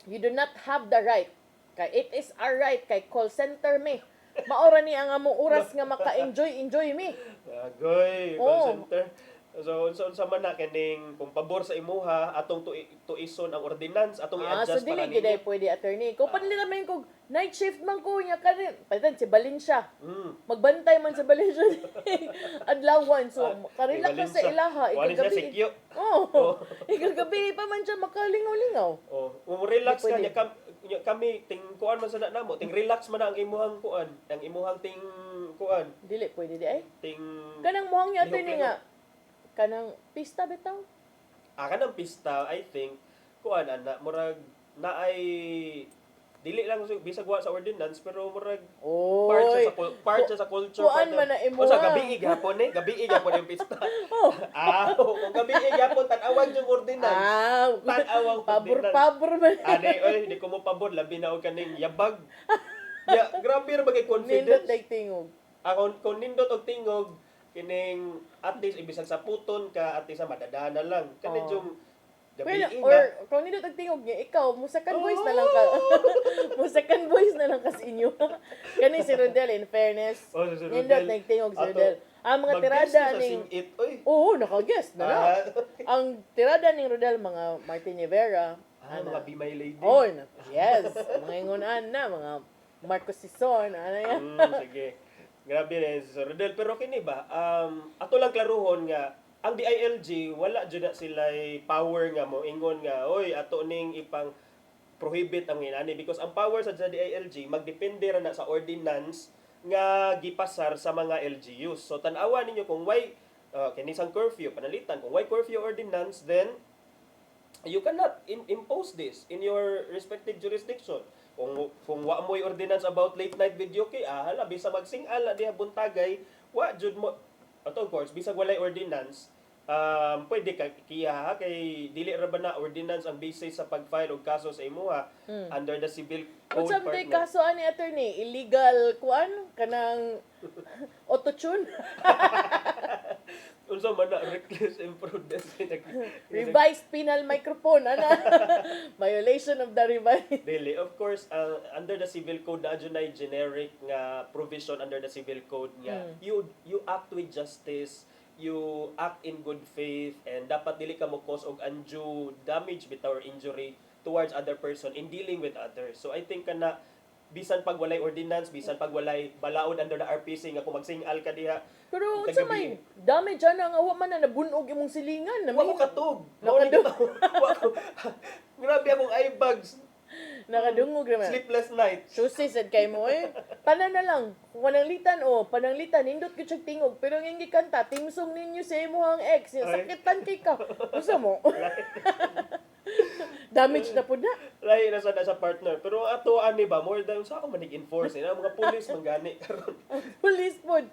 you do not have the right kay it is our right kay call center mi. Maora ni ang among oras nga maka-enjoy mi. Agoy, call center. So unsa man na kining kung pabor sa imuha atong tuison ang ordinance atong i-adjust so para dili gid pwede attorney. Kung panila man kog night shift man ko nya kanin. Patan si Valencia. Magbantay man sa Valencia. Adlawan so karelax ka sa ilaha ikagabi. Ikagabi pa man siya makalingaw-lingaw. Relax ka nya kami kuan man sa namo ting relax man ang imuhang kuan ang imuhang ting kuan dili pwede di ay ting kanang muhang ni attorney nga kanang pista bitaw kanang pista I think kuan ana murag naay dili lang bisag wa sa ordinance pero murag part sa culture kuan man na imuha sa gabi gapon yung pista kung gabi gapon tan-awag yung ordinance tan-awang pabor man di ko mo pabor labi na og kaning yabag grabe ra bagay confidence nindot tingog kung nindot og tingog kining at least ibisag sa puton ka at least madadana lang kani yung or kung nindot og tingog niya ikaw musakan voice na lang ka musakan voice na lang ka sa inyo kani si Rodel in fairness nindot nagtingog si Rodel ang mga tirada ning naka-guest na ang tirada ning Rodel mga Martin Rivera mga Be My Lady yes mga ingunan na mga Marcos Sison yan sige grabe rin si Rodel. Pero kini ba, ato lang klaruhon nga, ang DILG, wala dyan na sila power nga mo, ingon nga, oy, ato ning ipang prohibit ang inani. Because ang power sa DILG, magdepende ra na sa ordinance nga gipasar sa mga LGUs. So, tanawa ninyo kung why, kinisang curfew, panalitan, kung why curfew ordinance, then, you cannot impose this in your respective jurisdiction. Kung wa mo'y ordinance about late night video kay hala bisa magsing-ala diha buntagay wa jud mo of course bisag walay ordinance pwede ka kiya kay dili ra ba na ordinance ang basis sa pag-file og kaso sa imuha under the civil code part na kaso ani attorney illegal kuan kanang auto-tune unsa man na reckless imprudence revised penal microphone ana violation of the revised really of course under the civil code na adjunay generic nga provision under the civil code nga you act with justice you act in good faith and dapat dili ka mo cause og undue damage bitaw or injury towards other person in dealing with others. So I think kana bisan pag walay ordinance, bisan pag walay balaod under the RPC nga kung magsingal ka diha. Pero unsa may dami dyan nga wa man na nabunog imong silingan na Wa ko katog. Grabe akong eye bags. Nakadungog naman. Sleepless night. Susi sad kay mo eh. Panan na lang. Kung pananglitan pananglitan nindot gyud siya tingog pero ang gikanta timsong ninyo sa imong ex. Sakitan kay ka. Unsa mo? Damage na pud na. Lahi na sa partner. Pero ato ani ba more than sa ako manig-enforce na mga pulis manggani karon. Police pod.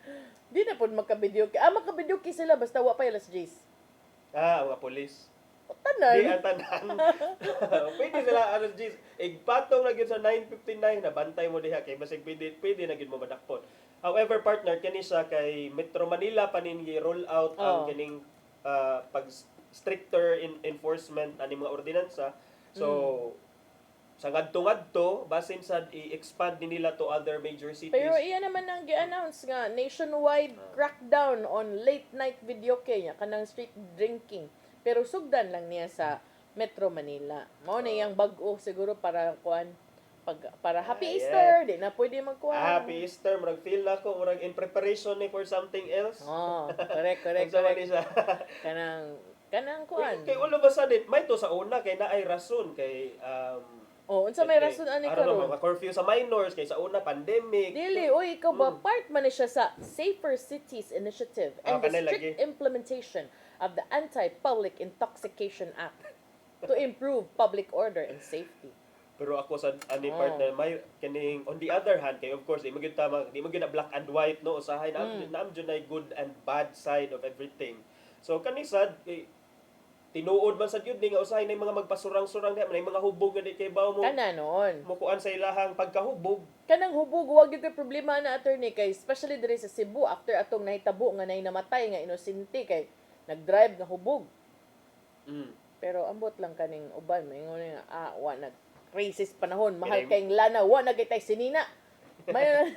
Di na pod makabidyo. Makabidyo sila basta wa pa alas 10. Mga pulis. Tanan. Di ang tanan. Pwede sila alas 10. Igpatong na gyud sa 9:59 na bantay mo diha kay basig pwede na gyud mo madakpon. However, partner kani sa kay Metro Manila paningi roll out ang kining pag stricter enforcement ani mga ordinansa. So sa ngadto basin sa i-expand din nila to other major cities. Pero iyan naman ang gi-announce nga nationwide crackdown on late night video kaya kanang street drinking. Pero sugdan lang niya sa Metro Manila. Mao na yang bag-o siguro para para Happy Easter, di na pwede magkuan. Happy Easter, murag feel na ko, murag in preparation ni for something else. Correct. Kanang kuan. Kay all of a sudden, may to sa una kay naay rason kay unsa may rason ani karon? Mga curfew sa minors kay sa una pandemic. Dili, ikaw ba part man siya sa Safer Cities Initiative and the strict implementation of the Anti-Public Intoxication Act to improve public order and safety. Pero ako sa ani partner may kining on the other hand kay of course di mo gyud na black and white no usahay na jud na good and bad side of everything. So kani sad tinuod man sad yun nga usahay na mga magpasurang-surang na mga hubog nga di kay bawo mo. Kana noon. Mukuan sa ilahang pagkahubog. Kanang hubog wag gyud kay problema na attorney kay especially diri sa Cebu after atong nahitabo nga namatay nga inosente kay nag-drive nga hubog. Pero ambot lang kaning uban maingon nga wa nag crisis panahon mahal kayong lana wa nagitay sinina. May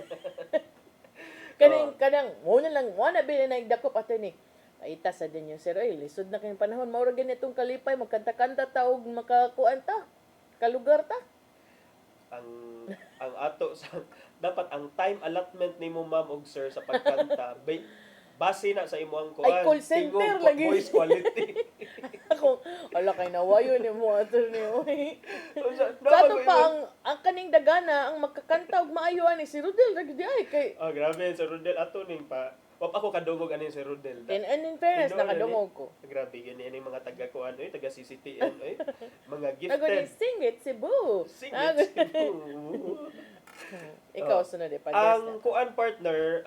kanang mo na lang wa na bilin nagdakop attorney. Paita sa din yung sir, lisod na kayong panahon. Maura ganitong kalipay, magkanta-kanta ta o makakuan ta. Kalugar ta. Ang ato sa dapat ang time allotment nimo ma'am og sir sa pagkanta base na sa imong kuan. Ay, call center lagi. Voice quality. Ako, ala kay nawayo ni mo attorney. Sa ato pa ang kaning dagana ang makakanta og maayo ani si Rodel ra gyud ay kay. Grabe si Rodel ato ning pa. Wap ako kadungog anin si Rodel. And in fairness, nakadungog ko. Grabe, yun yung mga taga-kuan, taga CCTN, mga gifted. Nagod sing it, Cebu. Sing it, Cebu. Ikaw, sunod eh. Ang kuan partner,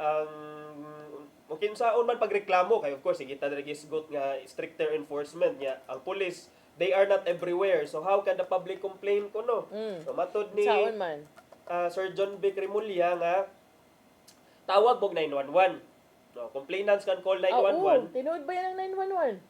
kung saan man pagreklamo, kaya of course, kita na nagisgot nga stricter enforcement niya. Ang police, they are not everywhere. So how can the public complain ko, no? So matod ni Sir John B. Cremulya nga, tawag mong 911. No, complainants can call 911. Tinuod ba yan ang 911?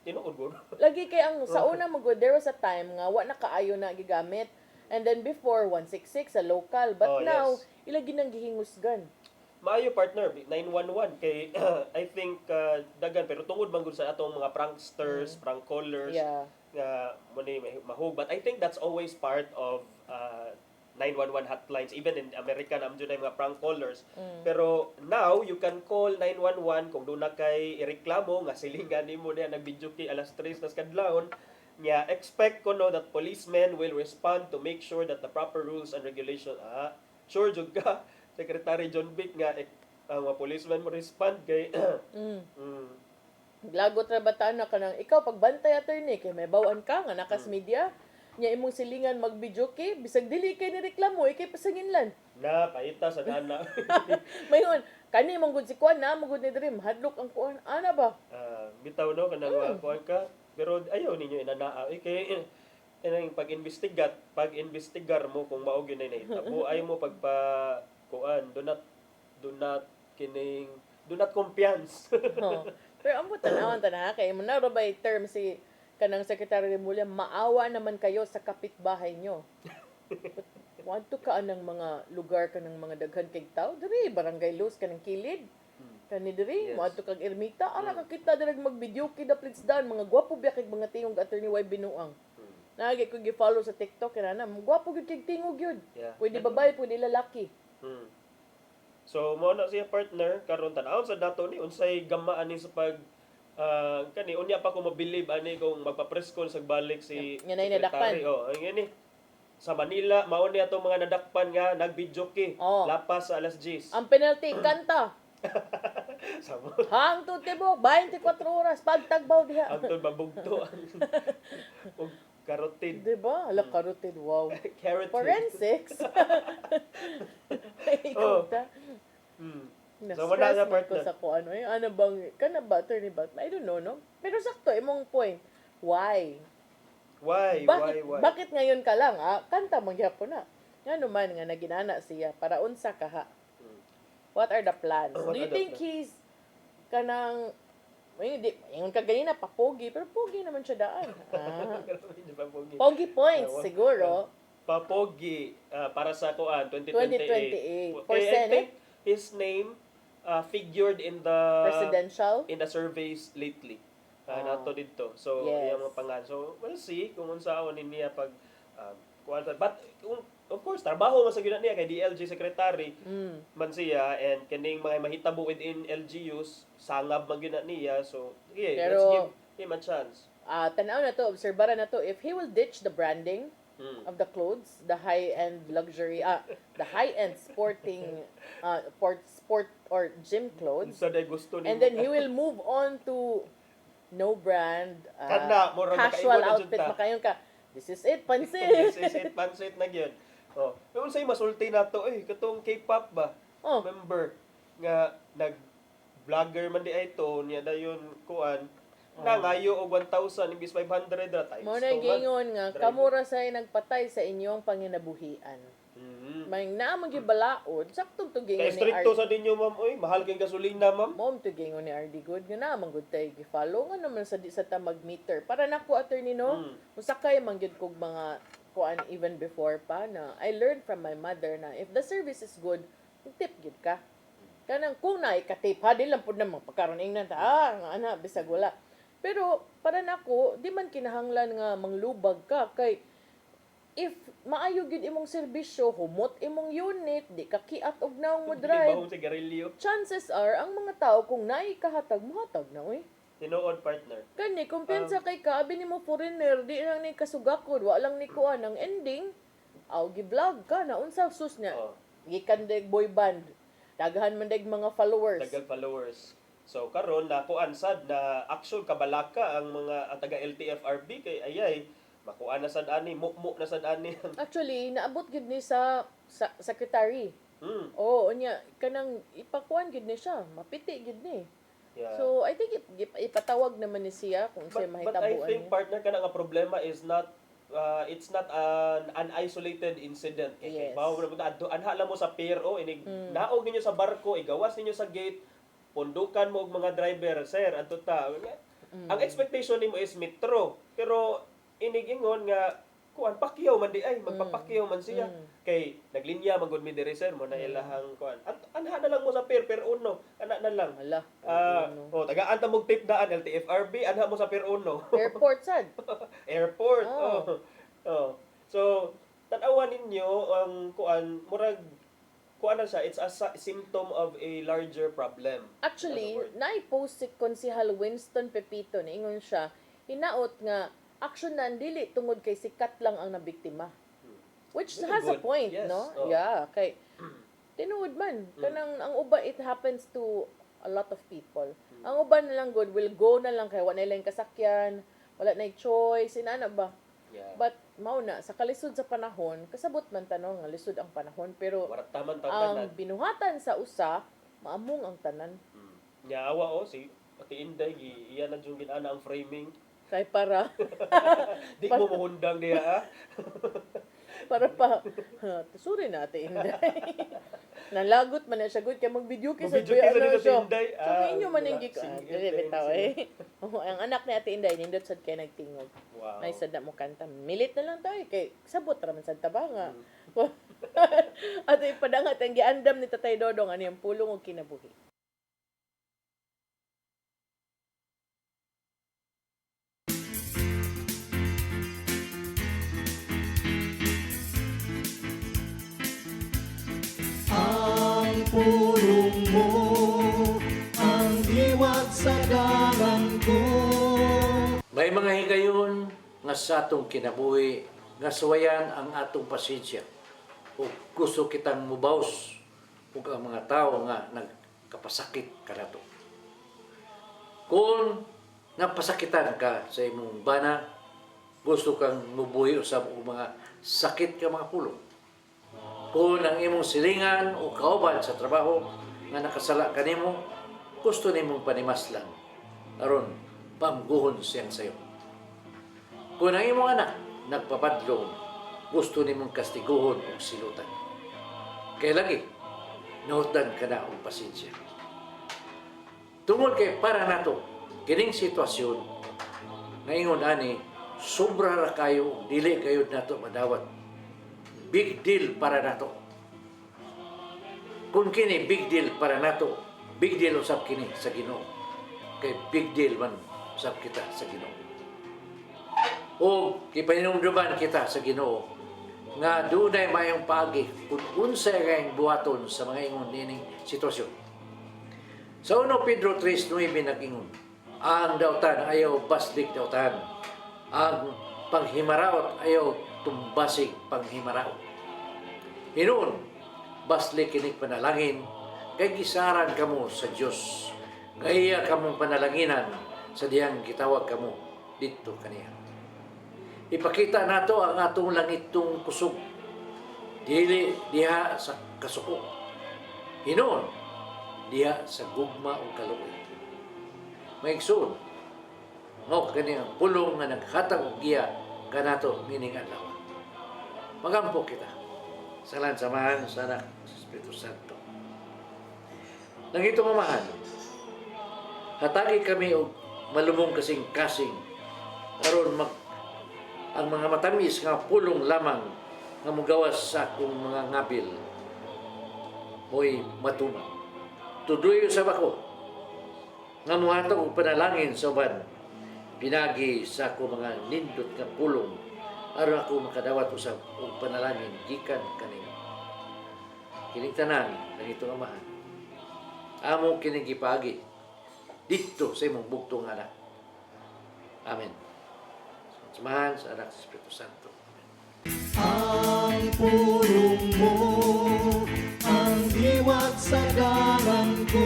Tinuod ko. Lagi kay ang sa una magod, there was a time nga wa na kaayo na gigamit. And then before 166 sa local, but now ilagi nang gihingusgan. Maayo partner 911 kay I think dagan pero tungod man gud sa atong mga pranksters, prank callers nga mo ni mahug, but I think that's always part of 911 hotlines even in America na amjud mga prank callers. Pero now you can call 911 kung doon na kay ireklamo nga silingan nimo diha nag-video kay alas 3 nas kadlawon nya expect ko no that policemen will respond to make sure that the proper rules and regulation sure jud ka Secretary John Vic nga ang mga policemen mo respond kay Lagot ra bataan na kanang ikaw pagbantay attorney kay may bawaan ka nga nakas media nya imong silingan mag-video kay bisag dili kay ni reklamo ikay pasanginlan na paita sa dana mayon kani mong gud si kuan na mong gud ni dream hadlok ang kuan ana ba bitaw no kanang kuan ka pero ayaw ninyo inanaa kay pag-investigar mo kung mao gyud na nahitabo ay mo pagpa kuan do not confiance pero ambot tanawan ta kay mo na ra bay term si kanang Secretary Remulla, maawa naman kayo sa kapitbahay nyo. Wanto ka anang mga lugar ka ng mga daghan kay tao, diri Barangay Luz kanang kilid. Kani diri, wanto kag ermita, ana ka kita dirag mag-video kida plitsdan mga gwapo biya kay mga tingog attorney way binuang. Nagi ko gi-follow sa TikTok kaya na, gwapo gyud kay tingog yun. Yeah. Pwede babae, pwede lalaki. So mo na siya partner karon tan-awon sa dato ni unsay gama ani sa pag kani unya pa ko mabilib ani kung magpapreskon sa balik si Yan ay nadakpan. Oh, ngani sa Manila mao ni atong mga nadakpan nga nagbijoke lapas sa alas 10. Ang penalty kanta. Hang to tibok 24 oras pagtagbaw diha. Ang mabugto og carotid. Diba? Ala carotid, wow. Carotid. Forensics. Oh. So wala Na-stress nga man ko partner. sa kuan. Ano bang, kana ba, attorney ba? I don't know, no? Pero sakto, imong point. Why? Why? Why? Bakit ngayon ka lang, kanta mong gyapon na. Nga naman nga naginana siya para unsa ka ha. What are the plans? What Do you are the think he's kanang yung kaganina pa pogi, pero pogi naman siya daan. Pogi points siguro. Papogi para sa kuan 2028. 2028. For I Senate? think his name figured in the Presidential? in the surveys lately. Nato dito. So Yes. iyang mga pangan. So we'll see kung unsaon niya pag kuan but of course trabaho man sa gyud niya kay DLG secretary man siya and kaning mga mahitabo within LGUs sangab man gyud niya. So yeah, Pero, let's give him a chance. Tanaw na to, obserbaran na to, if he will ditch the branding of the clothes, the high-end luxury, the high-end sporting, sport or gym clothes, So day gusto and then he will move on to no brand, Kana, murag casual makaiwan na outfit, dyan ta. makayon ka, this is it, pansit. This is it, pansit na gyud. Oh, pero unsay masulti nato katong K-pop ba? Member nga nag-vlogger man di ay to niya dayon kuan nangayo og 1,000 imbis 500 ra times. Mo na gingon nga, kamura say nagpatay sa inyong panginabuhian. May naamang gibalaod, saktong to gingon Kay stricto sa dinyo ma'am, oy, mahal kay gasolina ma'am. Mom to gingon ni RD Good nga naamang gud tay gi-follow nga naman sa di sa ta mag-meter. Para nako attorney no, musakay man gyud kog mga kuan even before pa na I learned from my mother na if the service is good, tip gyud ka. Kanang kung naay ka-tip ha, di lang pud na magpakaron ingnan ta. Nga ana bisag wala. Pero para nako, di man kinahanglan nga manglubag ka kay if maayo gid imong serbisyo, humot imong unit, di ka kiat og naong mo drive. Bahong sigarilyo. Chances are ang mga tao kung naay kahatag mohatag na oy. Tinuod partner. Kani kumpiyansa kay ka abi nimo foreigner, di lang ni kasugakod, wa lang ni kuan ang ending. Aw gi-vlog ka na unsa sus niya. Gikan deg boy band. Daghan man deg mga followers. Daghang followers. So karon na kuan sad na action kabalaka ang mga taga LTFRB kay ayay makuan na sad ani, mukmuk na sad ani. Actually, naabot gid ni sa secretary. Oo, unya kanang ipakuan gid ni siya, mapiti gid ni. Yeah. So, I think ipatawag naman ni siya kung siya But I mahitabuan think niya. partner kana nga problema is not it's not an isolated incident. Yes. Mao anha lang mo sa PRO inig naog ninyo sa barko, igawas ninyo sa gate, pundukan mo og mga driver, sir, adto ta. Ang expectation nimo is metro, pero inigingon nga kuan pakyaw man di ay magpapakyaw man siya kay naglinya man gud mi diri sir mo na ilahang kuan at anha na lang mo sa pier uno ana na lang tagaan ta mog tip daan LTFRB anha mo sa pier uno Airport sad. Airport so tan-awan ninyo ang kuan murag kuan na siya, it's a symptom of a larger problem. Actually, na-post si Konsehal Winston Pepito, niingon siya, hinaot nga, action na dili tungod kay sikat lang ang nabiktima. Which Very has a good. point, Yes. no? Oh. Yeah, kay tinuod man. Kanang ang uba, it happens to a lot of people. Ang uban na lang good, will go na lang kay wala lang kasakyan, wala na choice, inana ba? Yeah. But mao na sa kalisod sa panahon, kasabot man tanong nga lisod ang panahon, pero Taman ang binuhatan sa usa maamong ang tanan. Nyawa si Ate Inday iya na jung ginana ang framing. Kay para Di mo mohundang diha para pa tusuri natin Inday. Nalagot man na siya good kay mag-video kay sa Mag-video kay sa ano siya. Inday. So inyo man ang relaxing dili bitaw ang anak ni Ate Inday nindot sad kay nagtingog. Wow. Nay sad na mo kanta. Milit na lang tayo kay sabot ra man sad tabanga. At ipadangat ang giandam ni Tatay Dodong ani ang pulong og kinabuhi. pulong mo, ang diwat sa dalan ko. May mga higayon nga sa atong kinabuhi, nga suwayan ang atong pasensya. O gusto kitang mubaws ug ang mga tao nga nagkapasakit kanato. Kung napasakitan ka sa imong bana, gusto kang mubuhi usab og mga sakit ka mga pulong. Kung ang imong silingan o kauban sa trabaho nga nakasala kanimo, gusto nimong panimaslan aron pamguhon siyang sayo. Kung ang imong anak nagpapadlong, gusto nimong kastiguhon o silutan. Kaya lagi, nahutan ka na og pasensya. Tungod kay para nato, kining sitwasyon, ngayon ani, sobra ra kayo, dili kayo nato madawat. Big deal para nato. Kung kini big deal para nato, big deal usab kini sa Ginoo. Kay big deal man usab kita sa Ginoo. O kipahinumduman kita sa Ginoo nga dunay mayong pagi kung unsay kayong buhaton sa mga ingon nining sitwasyon. Sa 1 Pedro 3:9 nag-ingon, ang dautan ayaw baslik dautan, ang panghimaraot ayaw tumbasig panghimaraot. Hinuon, baslik kinig panalangin, kay gisaran kamo sa Dios. Kaya kamong panalanginan sa diyang gitawag kamo dito kaniya. Ipakita nato ang atong langitong kusog, dili diha sa kasuko. Hinuon, diha sa gugma o kaluoy. Maigsoon, mao kani ang pulong nga naghatag og giya kanato nining adlaw. Magampo kita sa samahan sa Anak sa Espiritu Santo. Nang ito mamahan, hatagi kami og malumong kasing-kasing aron ang mga matamis nga pulong lamang nga mugawas sa akong mga ngabil mo'y matuman. Tuduyo sa bako nga muhatag og panalangin sa uban pinagi sa akong mga nindot nga pulong aron ako makadawat usab og panalangin gikan kanimo. Kining tanan nangito amahan, amo kining gipagi dito sa imong bugtong anak. Amen. Samahan sa Anak sa Espiritu Santo. Ang pulong mo, ang diwat sa dalan ko.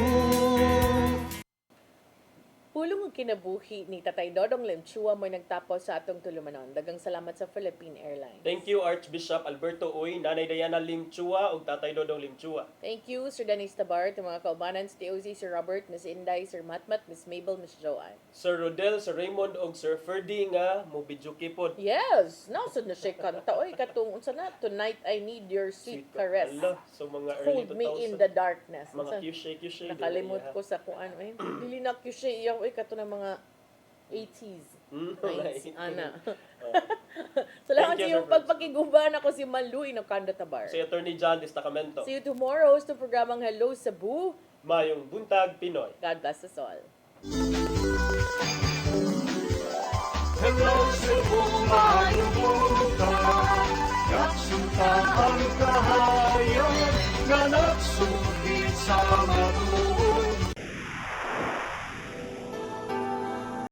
Pulong ang kinabuhi ni Tatay Dodong Limchua mo'y nagtapos sa atong tulumanon. Dagang salamat sa Philippine Airlines. Thank you Archbishop Alberto Uy, Nanay Diana Limchua ug Tatay Dodong Limchua. Thank you, Sir Dennis Tabar, mga kaubanan, Sir TOZ, Sir Robert, Miss Inday, Sir Matmat, Miss Mabel, Miss Joanne. Sir Rodel, Sir Raymond ug Sir Ferdy nga mobidjuki pod. Yes, nasod na siya kanta. Oy, katong unsa na, Tonight I Need Your Sweet Caress. Allah, so mga early 2000s. Hold Me in the Darkness. Mga Q-Shay. Nakalimot ko sa kung ano eh. Dili na Q-Shay iyaw eh, kato ng mga 80s. 90s. Ana. Salamat sa iyong pagpakiguban. Ako si Maluy ng Kanda Tabar. Si Attorney John Destacamento. See you tomorrow sa programang Hello Cebu. Mayong Buntag Pinoy. God bless us all. Hello Cebu, mayong buntag, kagsutang